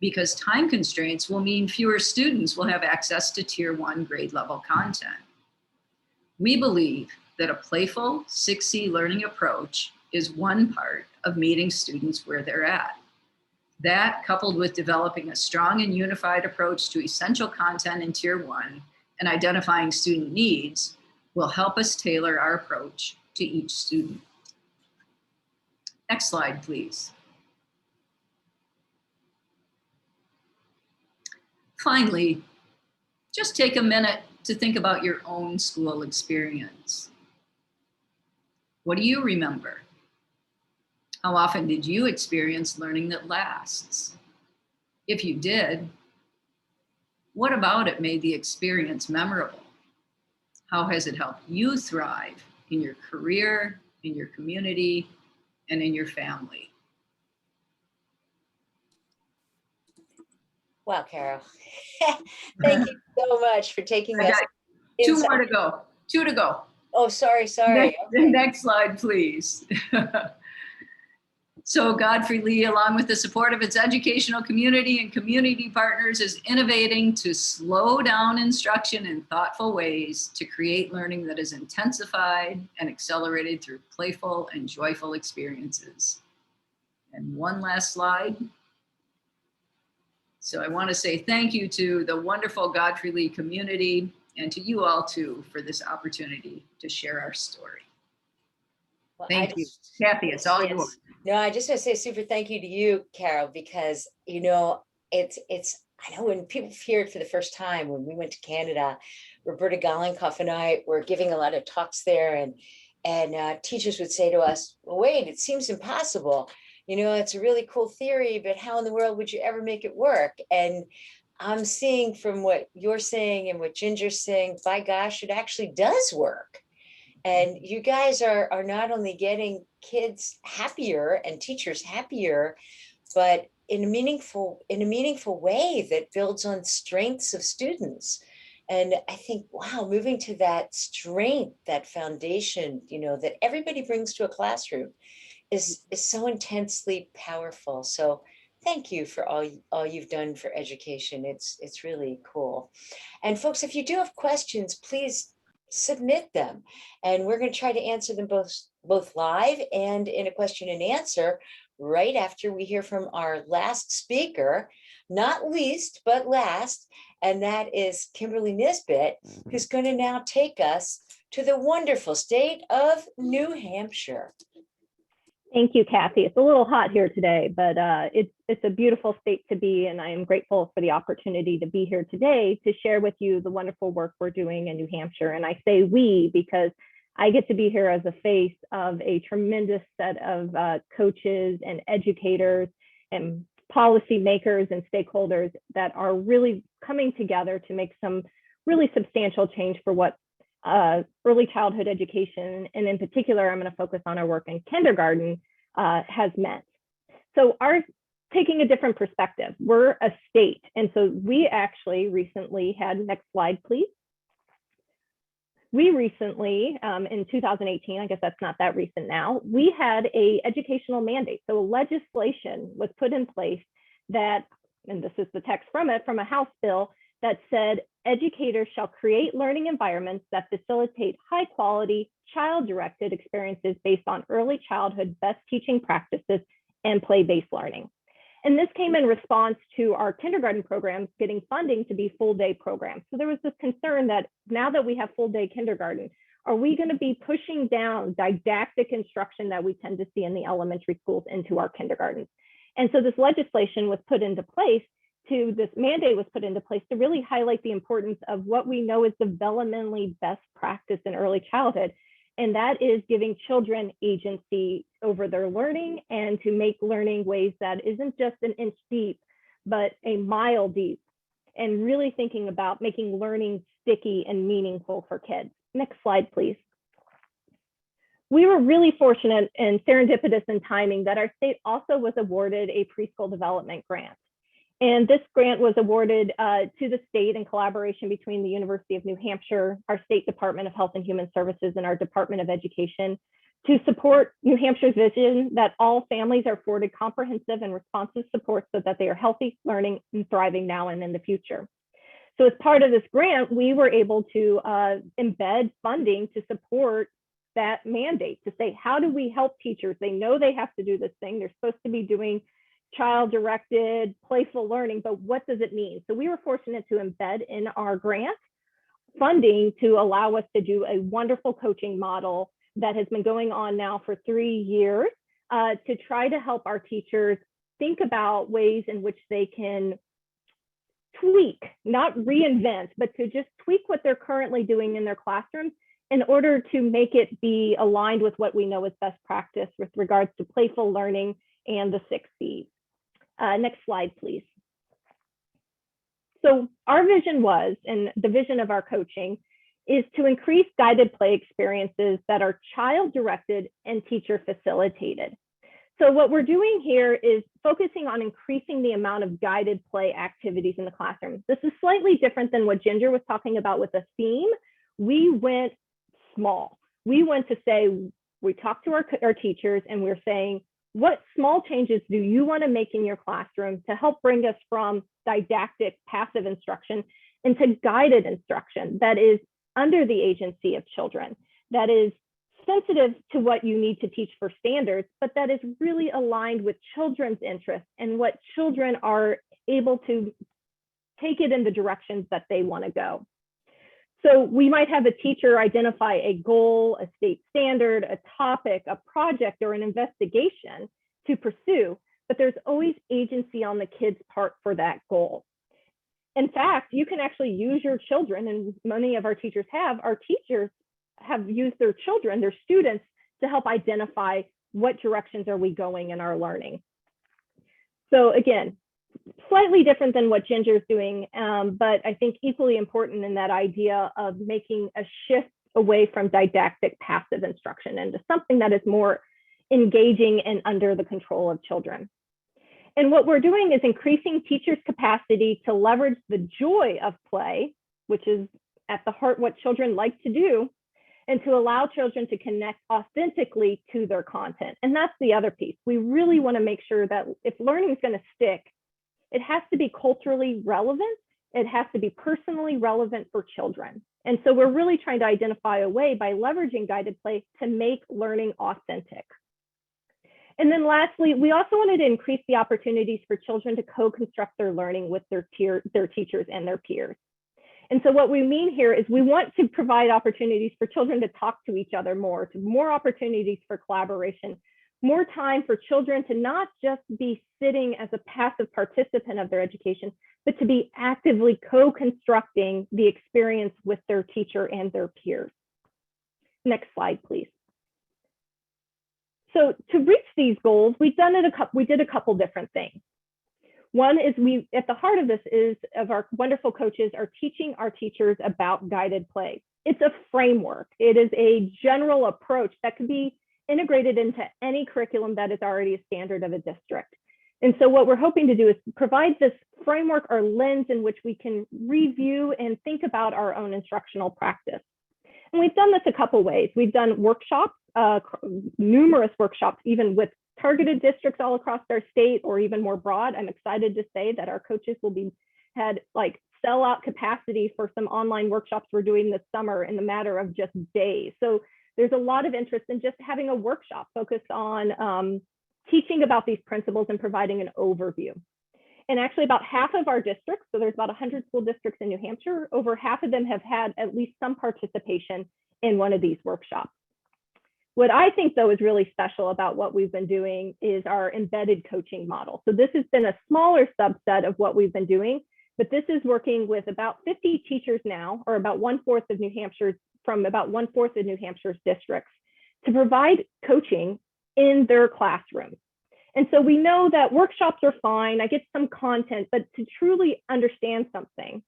Speaker 5: because time constraints will mean fewer students will have access to Tier 1 grade level content. We believe that a playful 6C learning approach is one part of meeting students where they're at. That, coupled with developing a strong and unified approach to essential content in Tier 1 and identifying student needs, will help us tailor our approach to each student. Next slide, please. Finally, just take a minute to think about your own school experience. What do you remember? How often did you experience learning that lasts? If you did, what about it made the experience memorable? How has it helped you thrive in your career, in your community, and in your family?
Speaker 3: Wow, Carol. Thank you so much for taking us.
Speaker 5: Two more to go. Two to go.
Speaker 3: Oh, sorry. Okay.
Speaker 5: Next slide, please. So Godfrey Lee, along with the support of its educational community and community partners, is innovating to slow down instruction in thoughtful ways to create learning that is intensified and accelerated through playful and joyful experiences. And one last slide. So I want to say thank you to the wonderful Godfrey Lee community and to you all too for this opportunity to share our story.
Speaker 3: Well,
Speaker 5: Thank you. Kathy, it's all yours.
Speaker 3: No, I just want to say super thank you to you, Carol, because, you know, it's, I know when people hear it for the first time, when we went to Canada, Roberta Golinkoff and I were giving a lot of talks there, and teachers would say to us, well, wait, it seems impossible. You know, it's a really cool theory, but how in the world would you ever make it work? And I'm seeing from what you're saying and what Ginger's saying, by gosh, it actually does work. And you guys are not only getting kids happier and teachers happier, but in a meaningful way that builds on strengths of students. And I think, wow, moving to that strength, that foundation, you know, that everybody brings to a classroom is so intensely powerful. So thank you for all you've done for education. It's really cool. And folks, if you do have questions, please submit them, and we're going to try to answer them both live and in a question and answer right after we hear from our last speaker, not least but last, and that is Kimberly Nisbet, who's going to now take us to the wonderful state of New Hampshire.
Speaker 6: Thank you, Kathy. It's a little hot here today, but it's a beautiful state to be, and I am grateful for the opportunity to be here today to share with you the wonderful work we're doing in New Hampshire. And I say we because I get to be here as a face of a tremendous set of coaches and educators and policymakers and stakeholders that are really coming together to make some really substantial change for what early childhood education, and in particular, I'm going to focus on our work in kindergarten, has meant. So taking a different perspective, we're a state. And so we actually recently had, next slide, please. We recently, in 2018, I guess that's not that recent now, we had a educational mandate. So legislation was put in place that, and this is the text from it, from a House bill that said, educators shall create learning environments that facilitate high quality, child-directed experiences based on early childhood best teaching practices and play-based learning. And this came in response to our kindergarten programs getting funding to be full-day programs. So there was this concern that now that we have full-day kindergarten, are we going to be pushing down didactic instruction that we tend to see in the elementary schools into our kindergartens? And so this legislation was put into place this mandate was put into place to really highlight the importance of what we know is developmentally best practice in early childhood. And that is giving children agency over their learning and to make learning ways that isn't just an inch deep, but a mile deep, and really thinking about making learning sticky and meaningful for kids. Next slide, please. We were really fortunate and serendipitous in timing that our state also was awarded a preschool development grant. And this grant was awarded to the state in collaboration between the University of New Hampshire, our State Department of Health and Human Services, and our Department of Education to support New Hampshire's vision that all families are afforded comprehensive and responsive support so that they are healthy, learning, and thriving now and in the future. So as part of this grant, we were able to embed funding to support that mandate, to say, how do we help teachers? They know they have to do this thing. They're supposed to be doing child-directed, playful learning, but what does it mean? So we were fortunate to embed in our grant funding to allow us to do a wonderful coaching model that has been going on now for 3 years to try to help our teachers think about ways in which they can tweak, not reinvent, but to just tweak what they're currently doing in their classrooms in order to make it be aligned with what we know is best practice with regards to playful learning and the 6 C's. Next slide, please. So our vision was, and the vision of our coaching, is to increase guided play experiences that are child-directed and teacher-facilitated. So what we're doing here is focusing on increasing the amount of guided play activities in the classroom. This is slightly different than what Ginger was talking about with the theme. We went small. We went to say, we talked to our teachers and we're saying, what small changes do you want to make in your classroom to help bring us from didactic passive instruction into guided instruction that is under the agency of children, that is sensitive to what you need to teach for standards, but that is really aligned with children's interests and what children are able to take it in the directions that they want to go. So we might have a teacher identify a goal, a state standard, a topic, a project, or an investigation to pursue, but there's always agency on the kid's part for that goal. In fact, you can actually use your children, and many of our teachers have used their children, their students, to help identify what directions are we going in our learning. So again, slightly different than what Ginger's doing, but I think equally important in that idea of making a shift away from didactic passive instruction into something that is more engaging and under the control of children. And what we're doing is increasing teachers' capacity to leverage the joy of play, which is at the heart what children like to do, and to allow children to connect authentically to their content. And that's the other piece. We really want to make sure that if learning is going to stick, it has to be culturally relevant. It has to be personally relevant for children. And so we're really trying to identify a way by leveraging guided play to make learning authentic. And then lastly, we also wanted to increase the opportunities for children to co-construct their learning with their teachers and their peers. And so what we mean here is we want to provide opportunities for children to talk to each other more, to more opportunities for collaboration, more time for children to not just be sitting as a passive participant of their education, but to be actively co-constructing the experience with their teacher and their peers. Next slide, please. So to reach these goals, we did a couple different things. One is at the heart of this is of our wonderful coaches are teaching our teachers about guided play. It's a framework. It is a general approach that can be integrated into any curriculum that is already a standard of a district. And so what we're hoping to do is provide this framework or lens in which we can review and think about our own instructional practice. And we've done this a couple ways. We've done workshops, numerous workshops, even with targeted districts all across our state or even more broad. I'm excited to say that our coaches had like sellout capacity for some online workshops we're doing this summer in the matter of just days. So there's a lot of interest in just having a workshop focused on teaching about these principles and providing an overview. And actually about half of our districts, so there's about 100 school districts in New Hampshire, over half of them have had at least some participation in one of these workshops. What I think though is really special about what we've been doing is our embedded coaching model. So this has been a smaller subset of what we've been doing, but this is working with about 50 teachers now, or about 1/4 of New Hampshire's, from about 1/4 of New Hampshire's districts, to provide coaching in their classrooms. And so we know that workshops are fine, I get some content, but to truly understand something,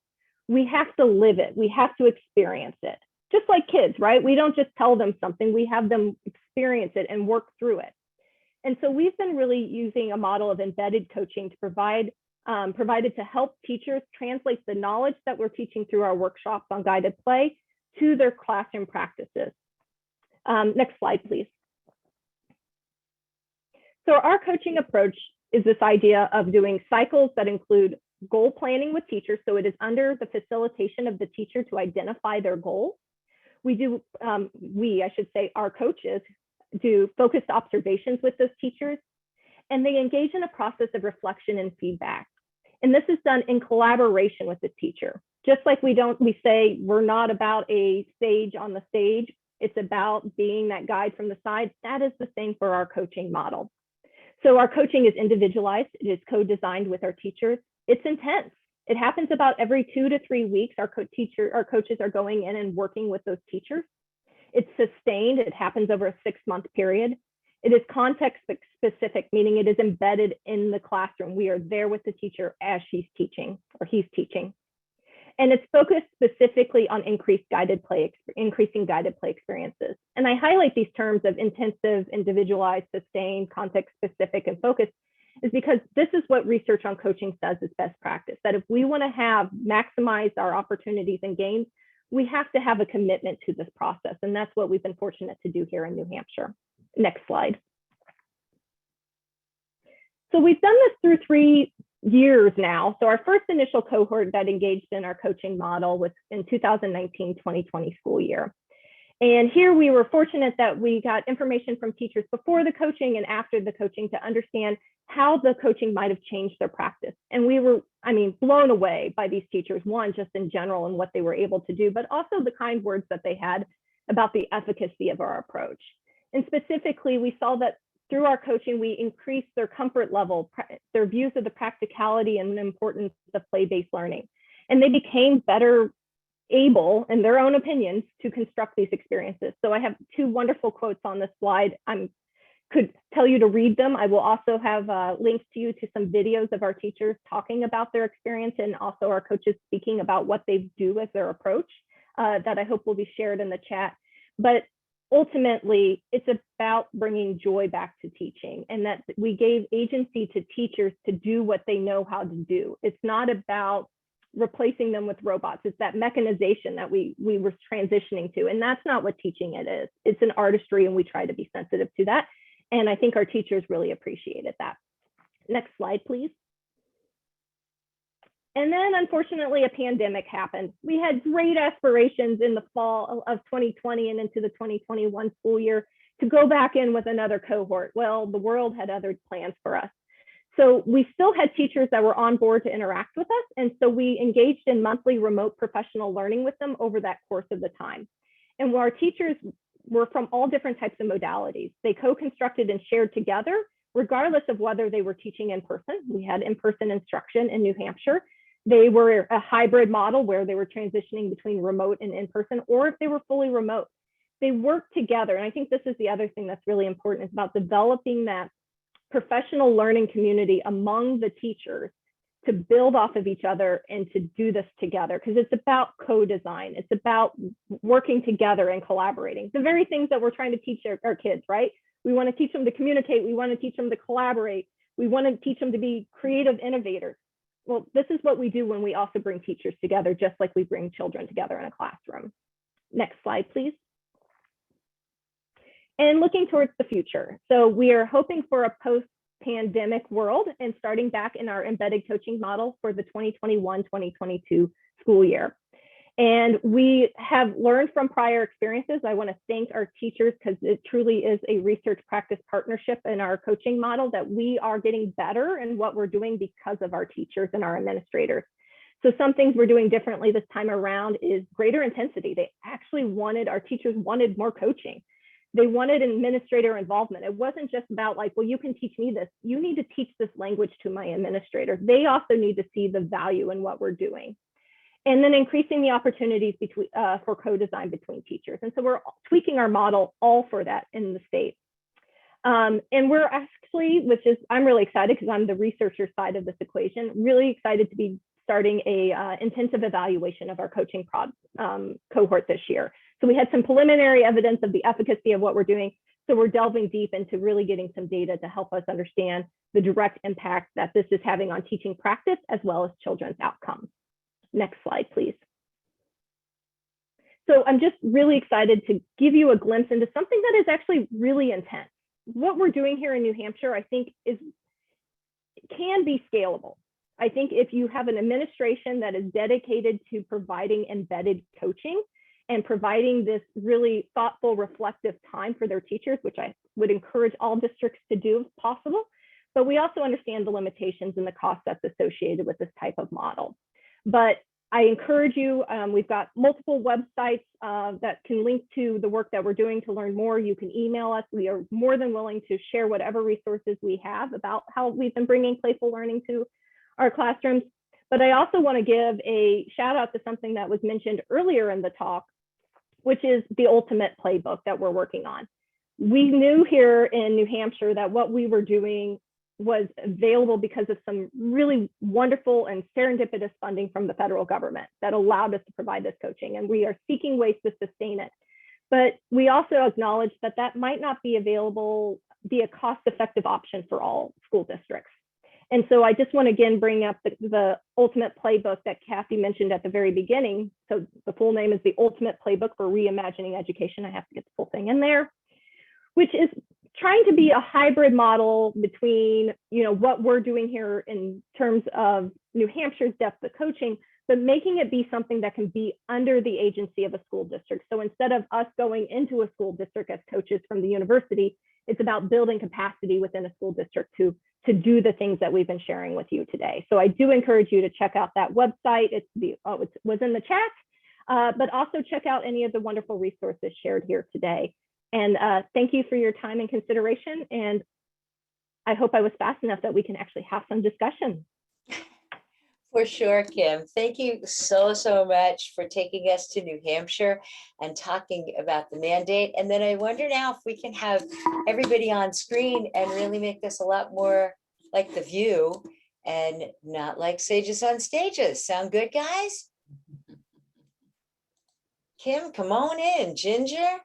Speaker 6: we have to live it, we have to experience it. Just like kids, right? We don't just tell them something, we have them experience it and work through it. And so we've been really using a model of embedded coaching to provided to help teachers translate the knowledge that we're teaching through our workshops on guided play to their classroom practices. Next slide, please. So our coaching approach is this idea of doing cycles that include goal planning with teachers. So it is under the facilitation of the teacher to identify their goals. We do, I should say, our coaches do focused observations with those teachers, and they engage in a process of reflection and feedback. And this is done in collaboration with the teacher. Just like we say we're not about a sage on the stage, it's about being that guide from the side. That is the same for our coaching model. So our coaching is individualized, it is co-designed with our teachers. It's intense. It happens about every 2 to 3 weeks. Our coaches are going in and working with those teachers. It's sustained. It happens over a 6-month period. It is context specific, meaning it is embedded in the classroom. We are there with the teacher as she's teaching or he's teaching. And it's focused specifically on increasing guided play experiences. And I highlight these terms of intensive, individualized, sustained, context specific, and focused is because this is what research on coaching says is best practice, that if we want to maximize our opportunities and gains, we have to have a commitment to this process. And that's what we've been fortunate to do here in New Hampshire. Next slide. So we've done this through 3 years now. So our first initial cohort that engaged in our coaching model was in 2019-2020 school year. And here we were fortunate that we got information from teachers before the coaching and after the coaching to understand how the coaching might have changed their practice. And we were, blown away by these teachers, one, just in general and what they were able to do, but also the kind words that they had about the efficacy of our approach. And specifically, we saw that through our coaching, we increased their comfort level, their views of the practicality and the importance of play-based learning. And they became better able, in their own opinions, to construct these experiences. So I have 2 wonderful quotes on this slide. I could tell you to read them. I will also have links to you to some videos of our teachers talking about their experience and also our coaches speaking about what they do as their approach that I hope will be shared in the chat. But ultimately, it's about bringing joy back to teaching, and that we gave agency to teachers to do what they know how to do. It's not about replacing them with robots. It's that mechanization that we were transitioning to, and that's not what teaching it is. It's an artistry, and we try to be sensitive to that. And I think our teachers really appreciated that. Next slide, please. And then unfortunately, a pandemic happened. We had great aspirations in the fall of 2020 and into the 2021 school year to go back in with another cohort. Well, the world had other plans for us. So we still had teachers that were on board to interact with us. And so we engaged in monthly remote professional learning with them over that course of the time. And our teachers were from all different types of modalities. They co-constructed and shared together, regardless of whether they were teaching in person. We had in-person instruction in New Hampshire. They were a hybrid model where they were transitioning between remote and in-person, or if they were fully remote. They worked together. And I think this is the other thing that's really important, is about developing that professional learning community among the teachers to build off of each other and to do this together, because it's about co-design. It's about working together and collaborating. The very things that we're trying to teach our kids, right? We want to teach them to communicate. We want to teach them to collaborate. We want to teach them to be creative innovators. Well, this is what we do when we also bring teachers together, just like we bring children together in a classroom. Next slide, please. And looking towards the future. So we are hoping for a post-pandemic world and starting back in our embedded coaching model for the 2021-2022 school year. And we have learned from prior experiences. I want to thank our teachers because it truly is a research practice partnership in our coaching model that we are getting better in what we're doing because of our teachers and our administrators. So some things we're doing differently this time around is greater intensity. They actually our teachers wanted more coaching. They wanted administrator involvement. It wasn't just about like, well, you can teach me this. You need to teach this language to my administrator. They also need to see the value in what we're doing. And then increasing the opportunities between for co-design between teachers. And so we're tweaking our model all for that in the state. And we're actually, I'm really excited because I'm the researcher side of this equation, really excited to be starting a intensive evaluation of our coaching cohort this year. So we had some preliminary evidence of the efficacy of what we're doing. So we're delving deep into really getting some data to help us understand the direct impact that this is having on teaching practice as well as children's outcomes. Next slide, please. So I'm just really excited to give you a glimpse into something that is actually really intense. What we're doing here in New Hampshire, I think, can be scalable. I think if you have an administration that is dedicated to providing embedded coaching and providing this really thoughtful, reflective time for their teachers, which I would encourage all districts to do if possible, but we also understand the limitations and the cost that's associated with this type of model. But I encourage you, we've got multiple websites that can link to the work that we're doing to learn more. You can email us. We are more than willing to share whatever resources we have about how we've been bringing playful learning to our classrooms. But I also want to give a shout out to something that was mentioned earlier in the talk, which is the ultimate playbook that we're working on. We knew here in New Hampshire that what we were doing was available because of some really wonderful and serendipitous funding from the federal government that allowed us to provide this coaching, and we are seeking ways to sustain it. But we also acknowledge that that might not be a cost-effective option for all school districts. And so I just want to again bring up the ultimate playbook that Kathy mentioned at the very beginning. So the full name is the Ultimate Playbook for Reimagining Education. I have to get the full thing in there, which is trying to be a hybrid model between, what we're doing here in terms of New Hampshire's depth of coaching, but making it be something that can be under the agency of a school district. So instead of us going into a school district as coaches from the university, it's about building capacity within a school district to do the things that we've been sharing with you today. So I do encourage you to check out that website. It was in the chat, but also check out any of the wonderful resources shared here today. And thank you for your time and consideration. And I hope I was fast enough that we can actually have some discussion.
Speaker 3: For sure, Kim. Thank you so much for taking us to New Hampshire and talking about the mandate. And then I wonder now if we can have everybody on screen and really make this a lot more like The View and not like Sages on Stages. Sound good, guys? Kim, come on in. Ginger?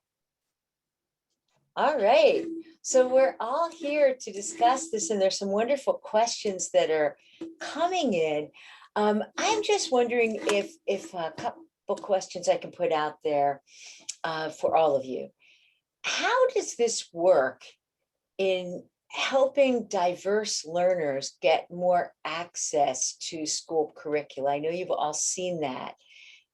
Speaker 3: All right. So we're all here to discuss this, and there's some wonderful questions that are coming in. I'm just wondering if a couple questions I can put out there for all of you. How does this work in helping diverse learners get more access to school curricula? I know you've all seen that.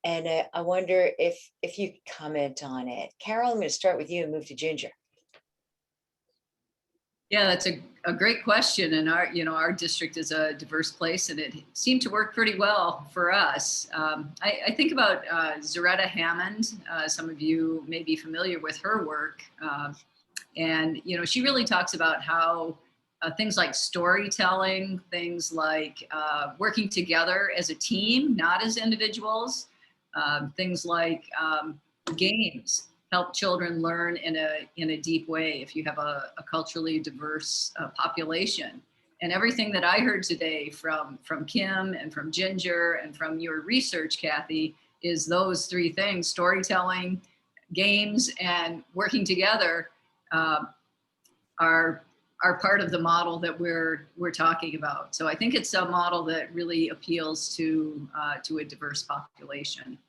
Speaker 3: And I wonder if you could comment on it. Carol, I'm going to start with you and move to Ginger.
Speaker 5: Yeah, that's a great question. And our district is a diverse place, and it seemed to work pretty well for us. I think about Zaretta Hammond. Some of you may be familiar with her work. And she really talks about how things like storytelling, things like working together as a team, not as individuals, things like games help children learn in a deep way if you have a culturally diverse population. And everything that I heard today from Kim and from Ginger and from your research, Kathy, is those three things: storytelling, games, and working together are part of the model that we're talking about. So I think it's a model that really appeals to a diverse population.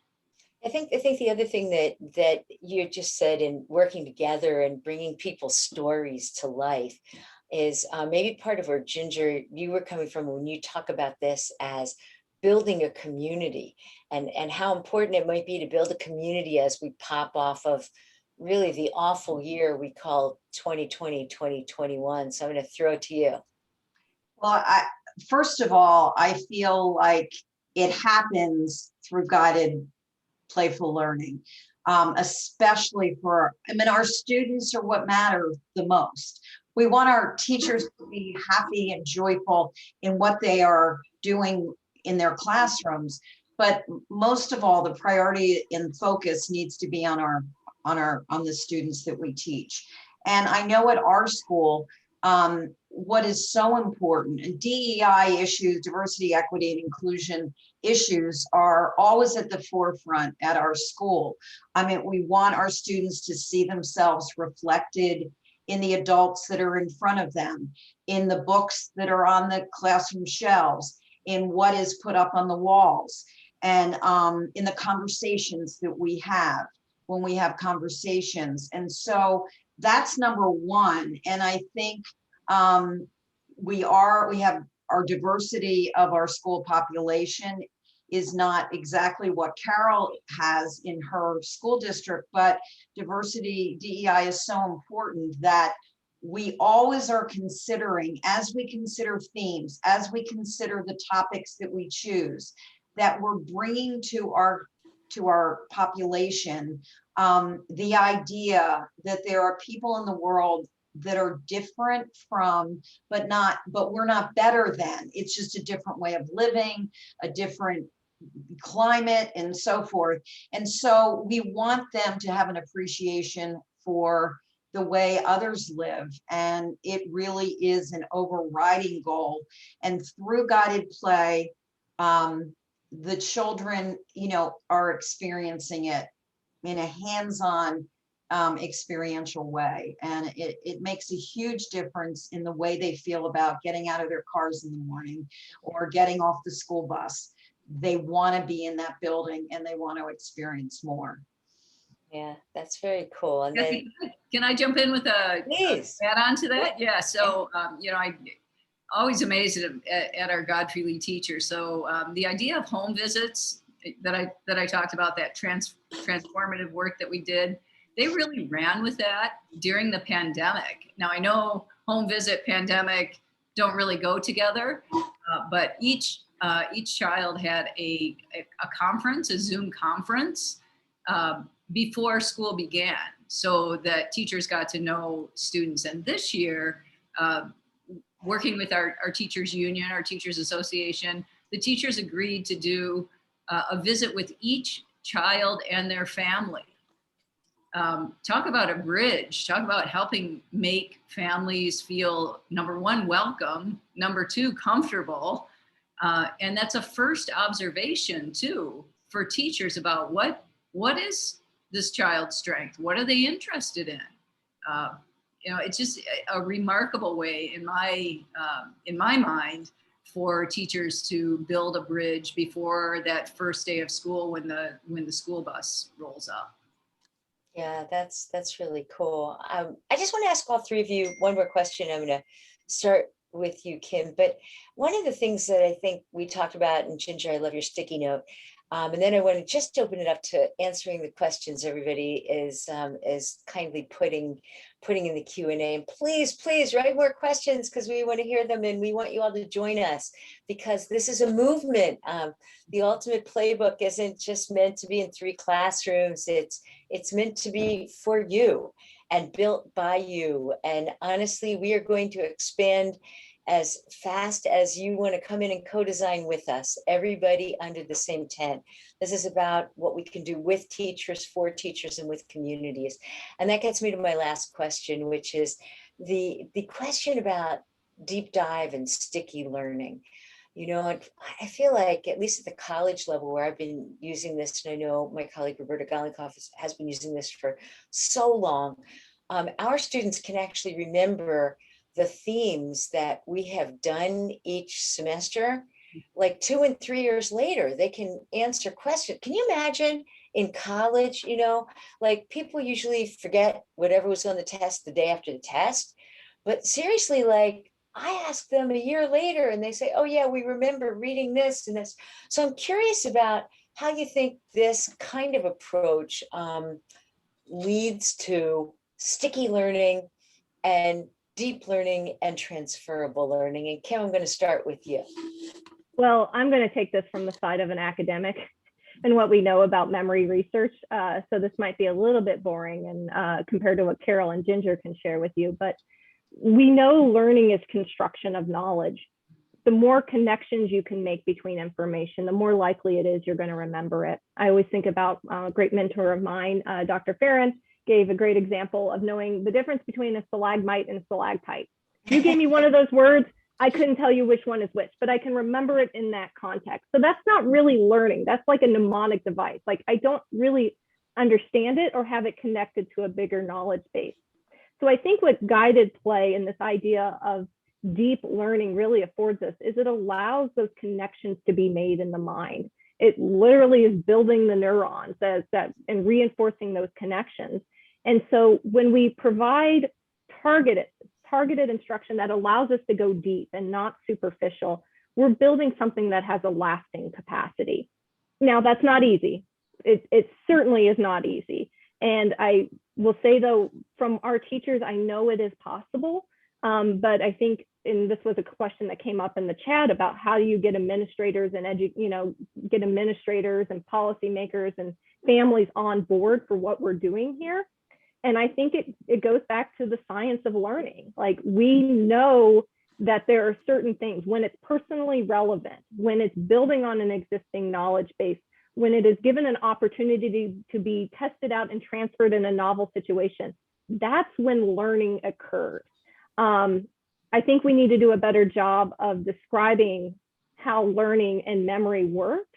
Speaker 3: I think the other thing that you just said in working together and bringing people's stories to life is maybe part of where, Ginger, you were coming from when you talk about this as building a community and how important it might be to build a community as we pop off of really the awful year we call 2020, 2021. So I'm going to throw it to you.
Speaker 4: Well, first of all, I feel like it happens through guided playful learning, especially our students are what matter the most. We want our teachers to be happy and joyful in what they are doing in their classrooms, but most of all, the priority and focus needs to be on the students that we teach. And I know at our school, what is so important, and DEI issues, diversity, equity, and inclusion issues are always at the forefront at our school. I mean, we want our students to see themselves reflected in the adults that are in front of them, in the books that are on the classroom shelves, in what is put up on the walls, and in the conversations that we have when we have conversations. And so that's number one. And I think we have our diversity of our school population is not exactly what Carol has in her school district, but diversity, DEI is so important that we always are considering, as we consider themes, as we consider the topics that we choose, that we're bringing to our population the idea that there are people in the world that are different from, but we're not better than. It's just a different way of living, a different climate, and so forth. And so we want them to have an appreciation for the way others live. And it really is an overriding goal. And through guided play, the children, are experiencing it in a hands-on experiential way. And it makes a huge difference in the way they feel about getting out of their cars in the morning or getting off the school bus. They want to be in that building and they want to experience more.
Speaker 3: Yeah, that's very cool. And then,
Speaker 5: can I jump in with a add on to that? Yeah. So, I always amazed at our God-feely teachers. So the idea of home visits that I talked about, that transformative work that we did, they really ran with that during the pandemic. Now I know home visit, pandemic don't really go together, but each child had a conference, a Zoom conference before school began, so that teachers got to know students. And this year, working with our teachers union, our teachers association, the teachers agreed to do a visit with each child and their family. Talk about a bridge, talk about helping make families feel, number one, welcome, number two, comfortable. And that's a first observation too for teachers about what is this child's strength? What are they interested in? It's just a remarkable way in my mind for teachers to build a bridge before that first day of school when the school bus rolls up.
Speaker 3: Yeah, that's really cool. I just want to ask all three of you one more question. I'm going to start with you, Kim. But one of the things that I think we talked about, and Ginger, I love your sticky note. And then I want to just open it up to answering the questions everybody is kindly putting in the Q&A. And please write more questions because we want to hear them and we want you all to join us because this is a movement. The ultimate playbook isn't just meant to be in 3 classrooms. It's meant to be for you and built by you. And honestly, we are going to expand as fast as you want to come in and co-design with us, everybody under the same tent. This is about what we can do with teachers, for teachers, and with communities. And that gets me to my last question, which is the question about deep dive and sticky learning. I feel like, at least at the college level where I've been using this, and I know my colleague Roberta Galenkoff has been using this for so long, our students can actually remember the themes that we have done each semester, like 2 and 3 years later, they can answer questions. Can you imagine in college, like people usually forget whatever was on the test the day after the test, but seriously, like I ask them a year later and they say, oh yeah, we remember reading this and this. So I'm curious about how you think this kind of approach leads to sticky learning and deep learning and transferable learning. And Kim, I'm going to start with you.
Speaker 6: Well, I'm going to take this from the side of an academic and what we know about memory research. So this might be a little bit boring and compared to what Carol and Ginger can share with you, but we know learning is construction of knowledge. The more connections you can make between information, the more likely it is you're going to remember it. I always think about a great mentor of mine, Dr. Farron, gave a great example of knowing the difference between a stalagmite and a stalactite. You gave me one of those words, I couldn't tell you which one is which, but I can remember it in that context. So that's not really learning. That's like a mnemonic device. Like I don't really understand it or have it connected to a bigger knowledge base. So I think what guided play and this idea of deep learning really affords us is it allows those connections to be made in the mind. It literally is building the neurons that and reinforcing those connections. And so when we provide targeted instruction that allows us to go deep and not superficial, we're building something that has a lasting capacity. Now, that's not easy. It certainly is not easy. And I will say, though, from our teachers, I know it is possible. But I think, and this was a question that came up in the chat about how do you get administrators and get administrators and policymakers and families on board for what we're doing here. And I think it goes back to the science of learning. Like we know that there are certain things when it's personally relevant, when it's building on an existing knowledge base, when it is given an opportunity to be tested out and transferred in a novel situation, that's when learning occurs. I think we need to do a better job of describing how learning and memory works,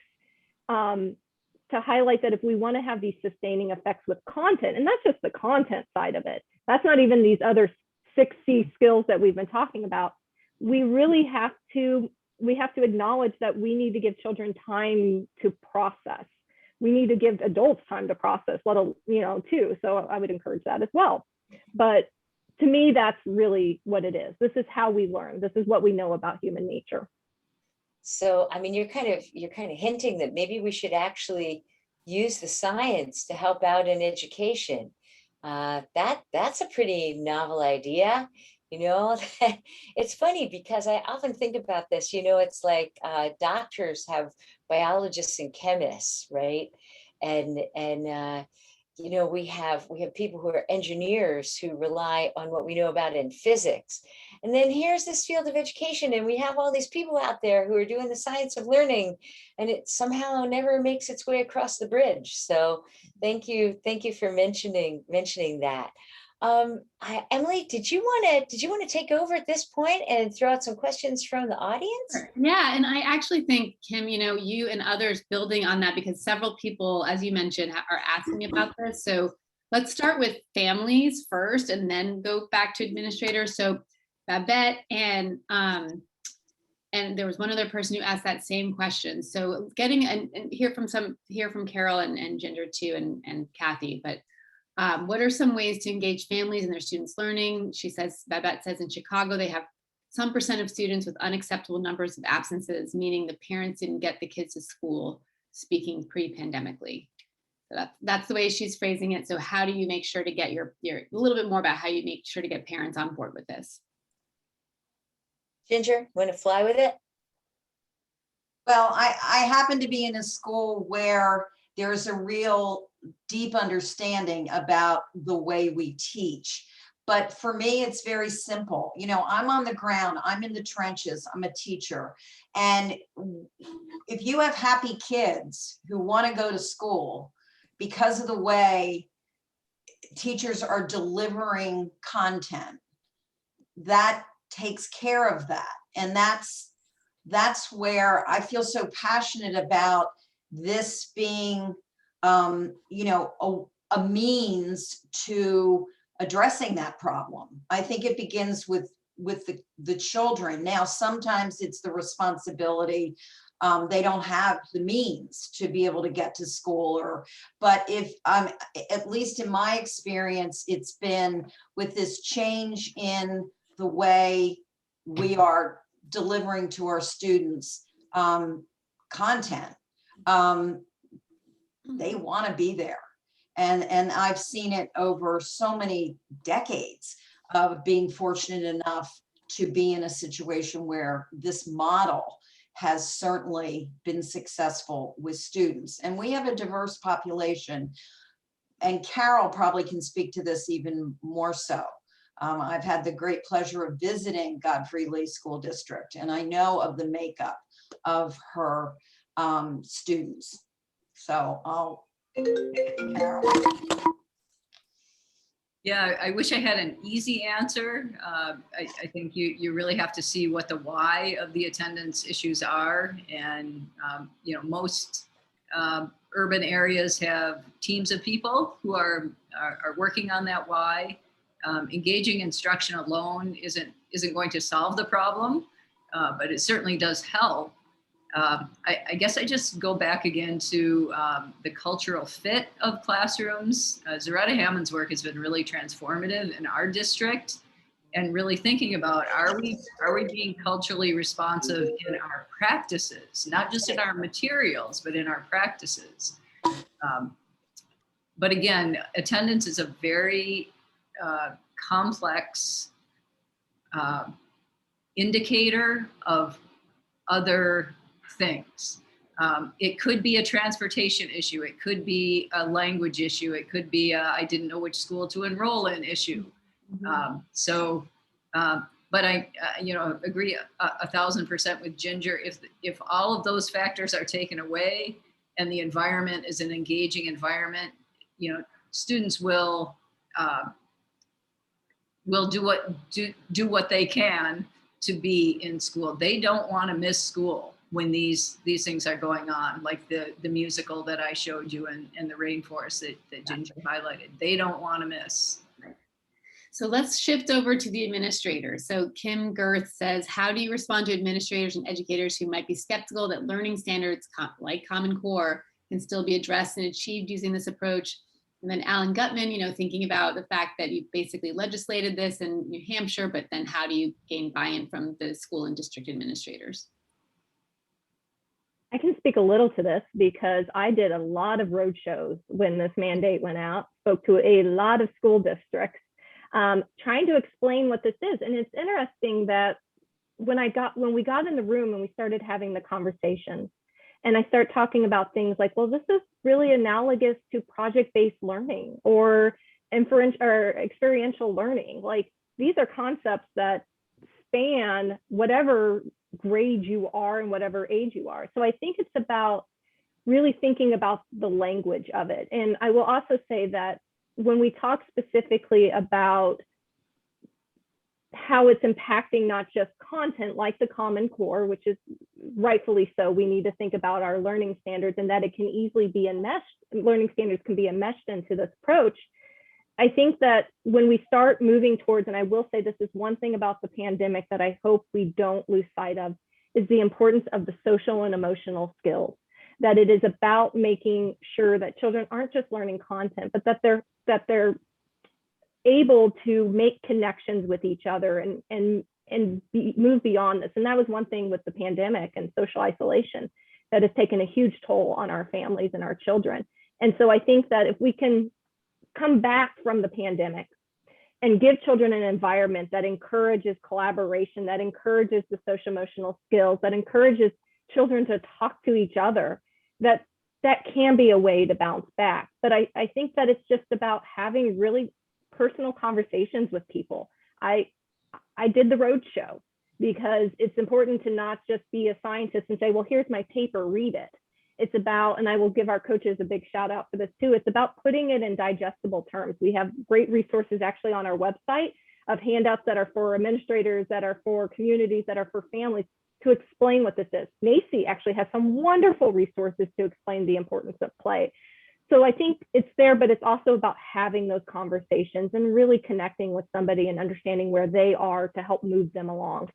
Speaker 6: to highlight that if we want to have these sustaining effects with content, and that's just the content side of it, that's not even these other 6 C skills that we've been talking about, we really have to acknowledge that we need to give children time to process. We need to give adults time to process, too. So I would encourage that as well. But to me, that's really what it is. This is how we learn. This is what we know about human nature.
Speaker 3: So, I mean, you're kind of hinting that maybe we should actually use the science to help out in education. That's a pretty novel idea. It's funny because I often think about this. It's like doctors have biologists and chemists, right? And we have people who are engineers who rely on what we know about in physics. And then here's this field of education, and we have all these people out there who are doing the science of learning, and it somehow never makes its way across the bridge. So thank you for mentioning that. Emily, did you want to take over at this point and throw out some questions from the audience?
Speaker 2: Yeah, and I actually think, Kim, you and others building on that, because several people, as you mentioned, are asking about this. So let's start with families first and then go back to administrators. So Babette and there was one other person who asked that same question. So getting and hear from Carol and Ginger too, and Kathy, but what are some ways to engage families and their students' learning? Babette says in Chicago, they have some % of students with unacceptable numbers of absences, meaning the parents didn't get the kids to school, speaking pre-pandemically. So that's the way she's phrasing it. So how do you make sure to get a little bit more about how you make sure to get parents on board with this?
Speaker 3: Ginger, want to fly with it?
Speaker 4: Well, I happen to be in a school where there's a real deep understanding about the way we teach. But for me, it's very simple. I'm on the ground, I'm in the trenches, I'm a teacher. And if you have happy kids who want to go to school because of the way teachers are delivering content, that takes care of that. And that's where I feel so passionate about this being a means to addressing that problem. I think it begins with the children. Now, sometimes it's the responsibility. They don't have the means to be able to get to school, but if at least in my experience, it's been with this change in the way we are delivering to our students content. They want to be there. And I've seen it over so many decades of being fortunate enough to be in a situation where this model has certainly been successful with students. And we have a diverse population, and Carol probably can speak to this even more so. I've had the great pleasure of visiting Godfrey Lee School District, and I know of the makeup of her students. So I'll, Carol.
Speaker 5: Yeah, I wish I had an easy answer. I think you really have to see what the why of the attendance issues are. And, you know, most urban areas have teams of people who are working on that why. Engaging instruction alone isn't going to solve the problem, but it certainly does help. I guess I just go back again to the cultural fit of classrooms. Zaretta Hammond's work has been really transformative in our district, and really thinking about, are we being culturally responsive in our practices, not just in our materials, but in our practices. But again, attendance is a very complex indicator of other things. It could be a transportation issue. It could be a language issue. It could be a, I didn't know which school to enroll in issue. But I, you know, agree 1,000% with Ginger. If all of those factors are taken away and the environment is an engaging environment, you know, students will do what they can to be in school. They don't want to miss school when these things are going on, like the musical that I showed you and the rainforest that Ginger highlighted. They don't want to miss.
Speaker 2: So let's shift over to the administrators. So Kim Girth says, how do you respond to administrators and educators who might be skeptical that learning standards like Common Core can still be addressed and achieved using this approach? And then Alan Gutman, you know, thinking about the fact that you basically legislated this in New Hampshire, but then how do you gain buy-in from the school and district administrators?
Speaker 6: I can speak a little to this because I did a lot of road shows when this mandate went out, spoke to a lot of school districts, trying to explain what this is. And it's interesting that when we got in the room and we started having the conversations, and I start talking about things like, well, this is really analogous to project-based learning or experiential learning. Like, these are concepts that span whatever grade you are and whatever age you are. So I think it's about really thinking about the language of it. And I will also say that when we talk specifically about how it's impacting not just content like the Common Core, which is rightfully so, we need to think about our learning standards and that it can easily be enmeshed, learning standards can be enmeshed into this approach. I think that when we start moving towards, and I will say this is one thing about the pandemic that I hope we don't lose sight of, is the importance of the social and emotional skills. That it is about making sure that children aren't just learning content, but that they're able to make connections with each other and move beyond this. And that was one thing with the pandemic and social isolation that has taken a huge toll on our families and our children. And so I think that if we can come back from the pandemic and give children an environment that encourages collaboration, that encourages the social emotional skills, that encourages children to talk to each other, that can be a way to bounce back. But I think that it's just about having really personal conversations with people. I did the road show because it's important to not just be a scientist and say, well, here's my paper, read it. It's about, and I will give our coaches a big shout out for this too, it's about putting it in digestible terms. We have great resources actually on our website of handouts that are for administrators, that are for communities, that are for families to explain what this is. Macy actually has some wonderful resources to explain the importance of play. So I think it's there, but it's also about having those conversations and really connecting with somebody and understanding where they are to help move them along.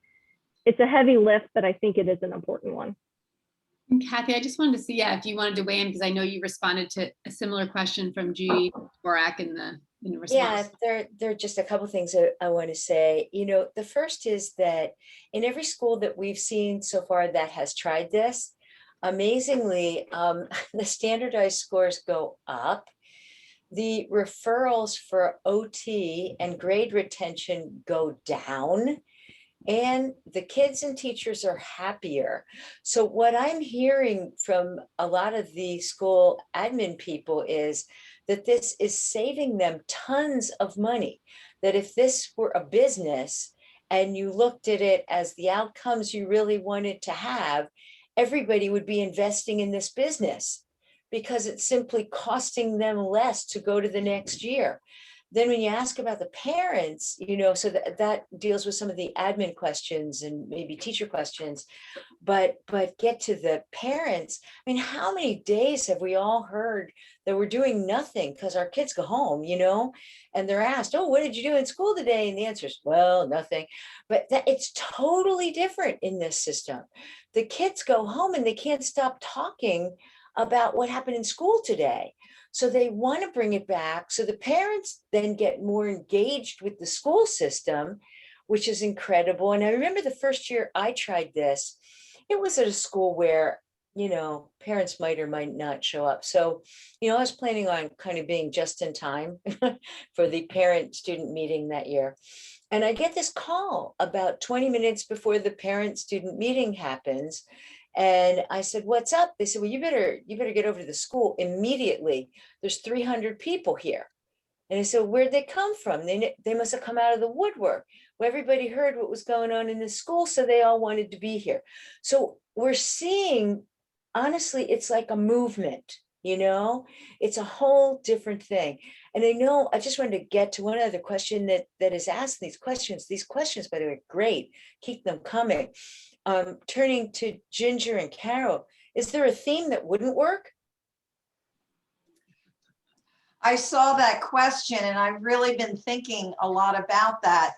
Speaker 6: It's a heavy lift, but I think it is an important one.
Speaker 2: And Kathy, I just wanted to see if you wanted to weigh in, because I know you responded to a similar question from Judy Borak in the in response?
Speaker 3: Yeah, there are just a couple things that I want to say. The first is that in every school that we've seen so far that has tried this, amazingly, the standardized scores go up. The referrals for OT and grade retention go down, and the kids and teachers are happier. So what I'm hearing from a lot of the school admin people is that this is saving them tons of money. That if this were a business and you looked at it as the outcomes you really wanted to have, everybody would be investing in this business because it's simply costing them less to go to the next year. Then when you ask about the parents, so that deals with some of the admin questions and maybe teacher questions, but get to the parents. I mean, how many days have we all heard that we're doing nothing because our kids go home, and they're asked, oh, what did you do in school today? And the answer is, well, nothing. But it's totally different in this system. The kids go home and they can't stop talking about what happened in school today. So they want to bring it back. So the parents then get more engaged with the school system, which is incredible. And I remember the first year I tried this, it was at a school where, parents might or might not show up. So, I was planning on kind of being just in time for the parent-student meeting that year. And I get this call about 20 minutes before the parent-student meeting happens. And I said, what's up? They said, well, you better get over to the school immediately. There's 300 people here. And I said, where'd they come from? They must have come out of the woodwork. Well, everybody heard what was going on in the school, so they all wanted to be here. So we're seeing, honestly, it's like a movement, it's a whole different thing. And I just wanted to get to one other question that is asked these questions. These questions, by the way, are great. Keep them coming. Turning to Ginger and Carol, is there a theme that wouldn't work?
Speaker 4: I saw that question and I've really been thinking a lot about that.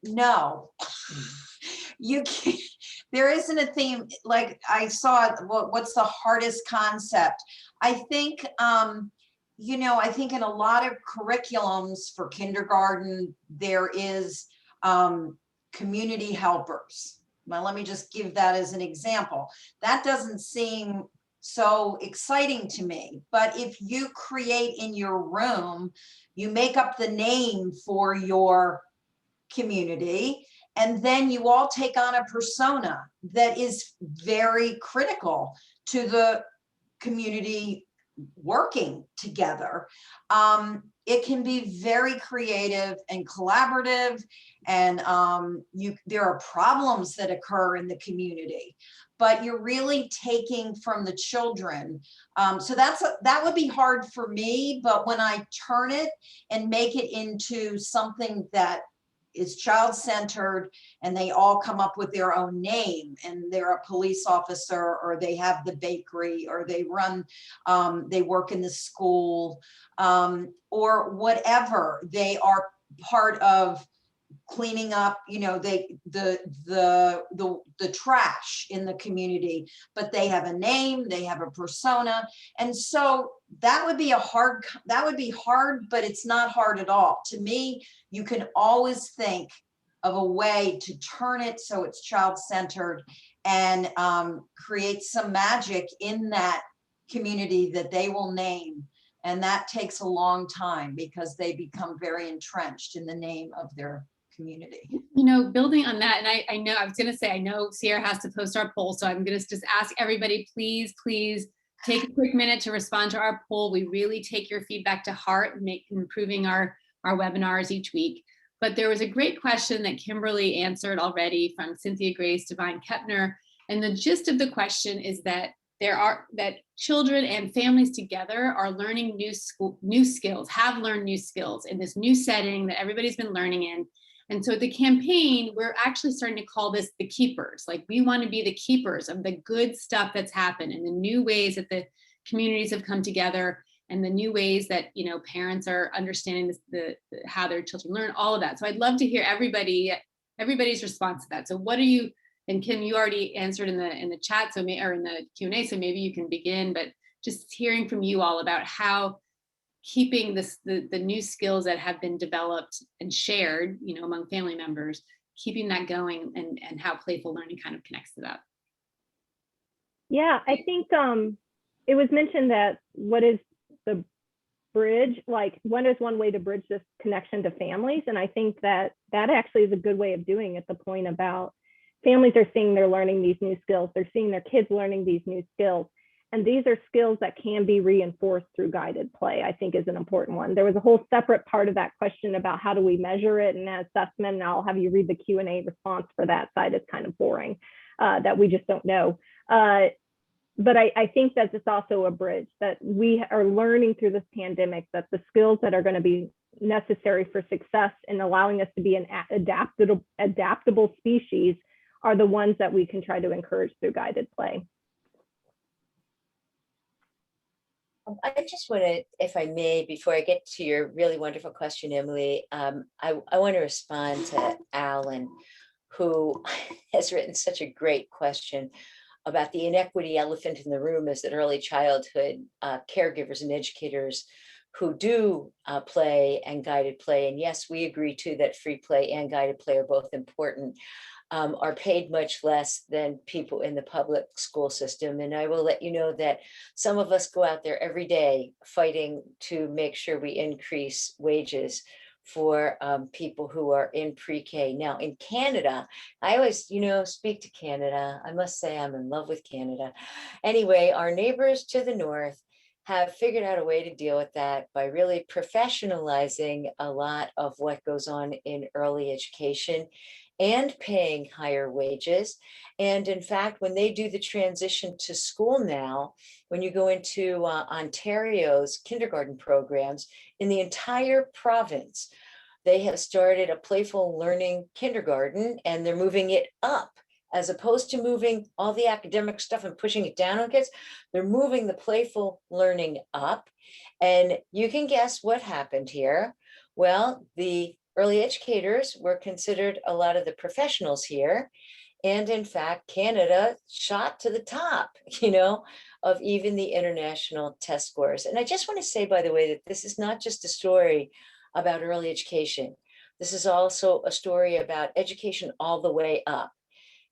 Speaker 4: No, you can't, there isn't a theme. Like I saw, what's the hardest concept? I think, I think in a lot of curriculums for kindergarten, there is community helpers. Now, let me just give that as an example. That doesn't seem so exciting to me, but if you create in your room, you make up the name for your community, and then you all take on a persona that is very critical to the community working together. It can be very creative and collaborative, and there are problems that occur in the community, but you're really taking from the children. So that would be hard for me, but when I turn it and make it into something that is child-centered, and they all come up with their own name, and they're a police officer, or they have the bakery, or they work in the school, or whatever. They are part of cleaning up, the trash in the community, but they have a name, they have a persona. And so that would be hard, but it's not hard at all. To me, you can always think of a way to turn it so it's child-centered and create some magic in that community that they will name. And that takes a long time because they become very entrenched in the name of their community.
Speaker 2: Building on that, and I was going to say, I know Sierra has to post our poll, so I'm going to just ask everybody, please take a quick minute to respond to our poll. We really take your feedback to heart and improving our webinars each week. But there was a great question that Kimberly answered already from Cynthia Grace Devine Kepner. And the gist of the question is that that children and families together are learning new skills, have learned new skills in this new setting that everybody's been learning in. And so the campaign, we're actually starting to call this the keepers. Like, we want to be the keepers of the good stuff that's happened and the new ways that the communities have come together, and the new ways that, parents are understanding how their children learn, all of that. So I'd love to hear everybody's response to that. So what are you, and Kim, you already answered in the chat, or in the Q&A, so maybe you can begin, but just hearing from you all about how keeping the new skills that have been developed and shared, among family members, keeping that going, and how playful learning kind of connects to that.
Speaker 6: Yeah, I think it was mentioned that what is the bridge, like what is one way to bridge this connection to families? And I think that actually is a good way of doing it. The point about families are seeing they're learning these new skills, they're seeing their kids learning these new skills. And these are skills that can be reinforced through guided play, I think is an important one. There was a whole separate part of that question about how do we measure it and assessment, and I'll have you read the Q&A response for that side. It's kind of boring, that we just don't know. But I think that it's also a bridge that we are learning through this pandemic, that the skills that are going to be necessary for success and allowing us to be an adaptable species are the ones that we can try to encourage through guided play.
Speaker 3: I just want to, if I may, before I get to your really wonderful question, Emily, I want to respond to Alan, who has written such a great question about the inequity elephant in the room is that early childhood caregivers and educators who do play and guided play, and yes, we agree too that free play and guided play are both important, are paid much less than people in the public school system. And I will let you know that some of us go out there every day fighting to make sure we increase wages for people who are in pre-K. Now in Canada, I always, speak to Canada. I must say I'm in love with Canada. Anyway, our neighbors to the north have figured out a way to deal with that by really professionalizing a lot of what goes on in early education and paying higher wages. And in fact, when they do the transition to school now, when you go into Ontario's kindergarten programs, in the entire province, they have started a playful learning kindergarten, and they're moving it up. As opposed to moving all the academic stuff and pushing it down on kids, they're moving the playful learning up. And you can guess what happened here. Well, the early educators were considered a lot of the professionals here. And in fact, Canada shot to the top, of even the international test scores. And I just want to say, by the way, that this is not just a story about early education. This is also a story about education all the way up.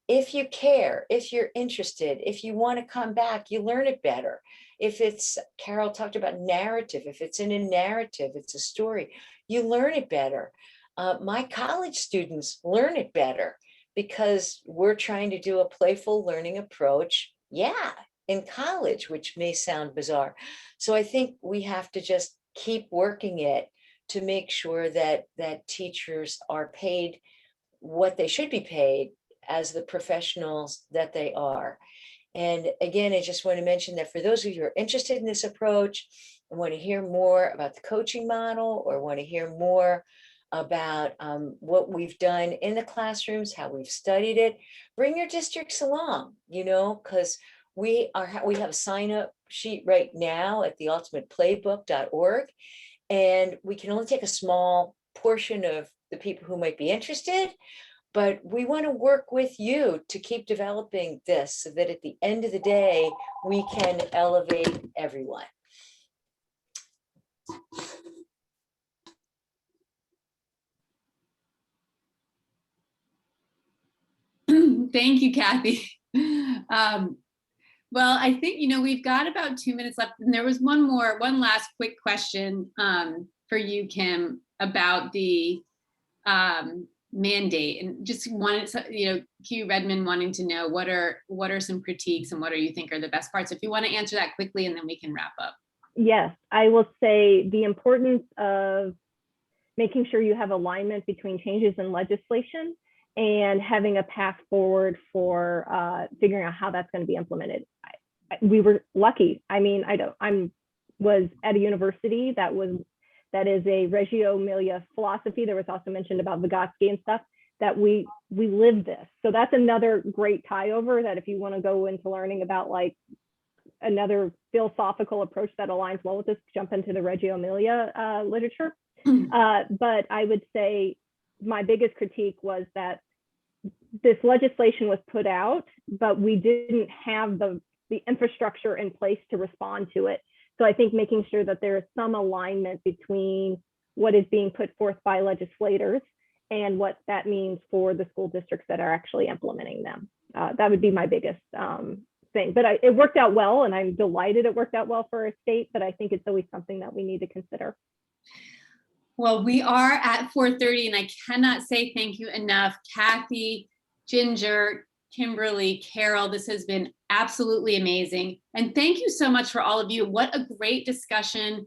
Speaker 3: If you care, if you're interested, if you want to come back, you learn it better. If it's, Carol talked about narrative, if it's in a narrative, it's a story, you learn it better. My college students learn it better because we're trying to do a playful learning approach, in college, which may sound bizarre. So I think we have to just keep working it to make sure that teachers are paid what they should be paid as the professionals that they are. And again, I just want to mention that for those of you who are interested in this approach and want to hear more about the coaching model, or want to hear more about what we've done in the classrooms, how we've studied it, bring your districts along, because we have a sign up sheet right now at theultimateplaybook.org, and we can only take a small portion of the people who might be interested. But we want to work with you to keep developing this so that at the end of the day, we can elevate everyone.
Speaker 2: Thank you, Kathy. Well, I think, we've got about 2 minutes left. And there was one last quick question for you, Kim, about the mandate, and just wanted, Q Redmond wanting to know what are some critiques and what do you think are the best parts? If you want to answer that quickly, and then we can wrap up.
Speaker 6: Yes, I will say the importance of making sure you have alignment between changes in legislation and having a path forward for figuring out how that's going to be implemented. We were lucky. I mean, I was at a university that is a Reggio Emilia philosophy. There was also mentioned about Vygotsky and stuff, that we live this. So that's another great tie over, that if you want to go into learning about like another philosophical approach that aligns well with this, jump into the Reggio Emilia literature. But I would say my biggest critique was that this legislation was put out, but we didn't have the infrastructure in place to respond to it. So I think making sure that there is some alignment between what is being put forth by legislators and what that means for the school districts that are actually implementing them. That would be my biggest thing. But it worked out well, and I'm delighted it worked out well for our state, but I think it's always something that we need to consider.
Speaker 2: Well, we are at 4:30, and I cannot say thank you enough. Kathy, Ginger, Kimberly, Carol, this has been absolutely amazing. And thank you so much for all of you. What a great discussion,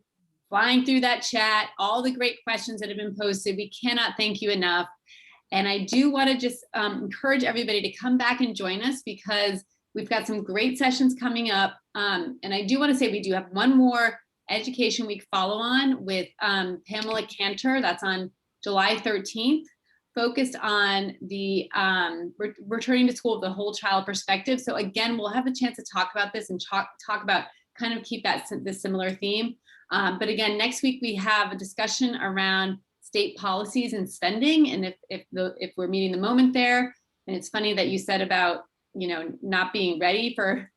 Speaker 2: flying through that chat, all the great questions that have been posted. We cannot thank you enough. And I do want to just encourage everybody to come back and join us, because we've got some great sessions coming up. And I do want to say we do have one more Education Week follow-on with Pamela Cantor. That's on July 13th, focused on the returning to school with the whole child perspective. So again, we'll have a chance to talk about this and talk about, kind of keep that this similar theme. But again, next week we have a discussion around state policies and spending, and if we're meeting the moment there. And it's funny that you said about, you know, not being ready for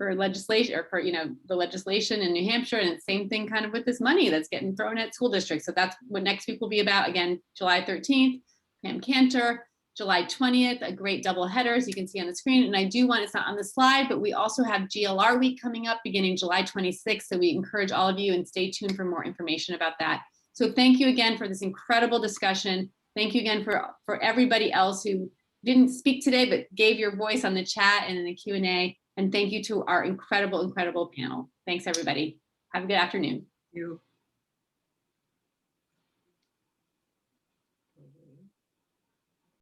Speaker 2: legislation, or for, you know, the legislation in New Hampshire, and the same thing kind of with this money that's getting thrown at school districts. So that's what next week will be about. Again, July 13th, Pam Cantor. July 20th, a great double header, as you can see on the screen. And I do want, it's not on the slide, but we also have GLR week coming up beginning July 26th. So we encourage all of you, and stay tuned for more information about that. So thank you again for this incredible discussion. Thank you again for everybody else who didn't speak today, but gave your voice on the chat and in the Q&A. And thank you to our incredible, incredible panel. Thanks, everybody. Have a good afternoon.
Speaker 5: Thank you.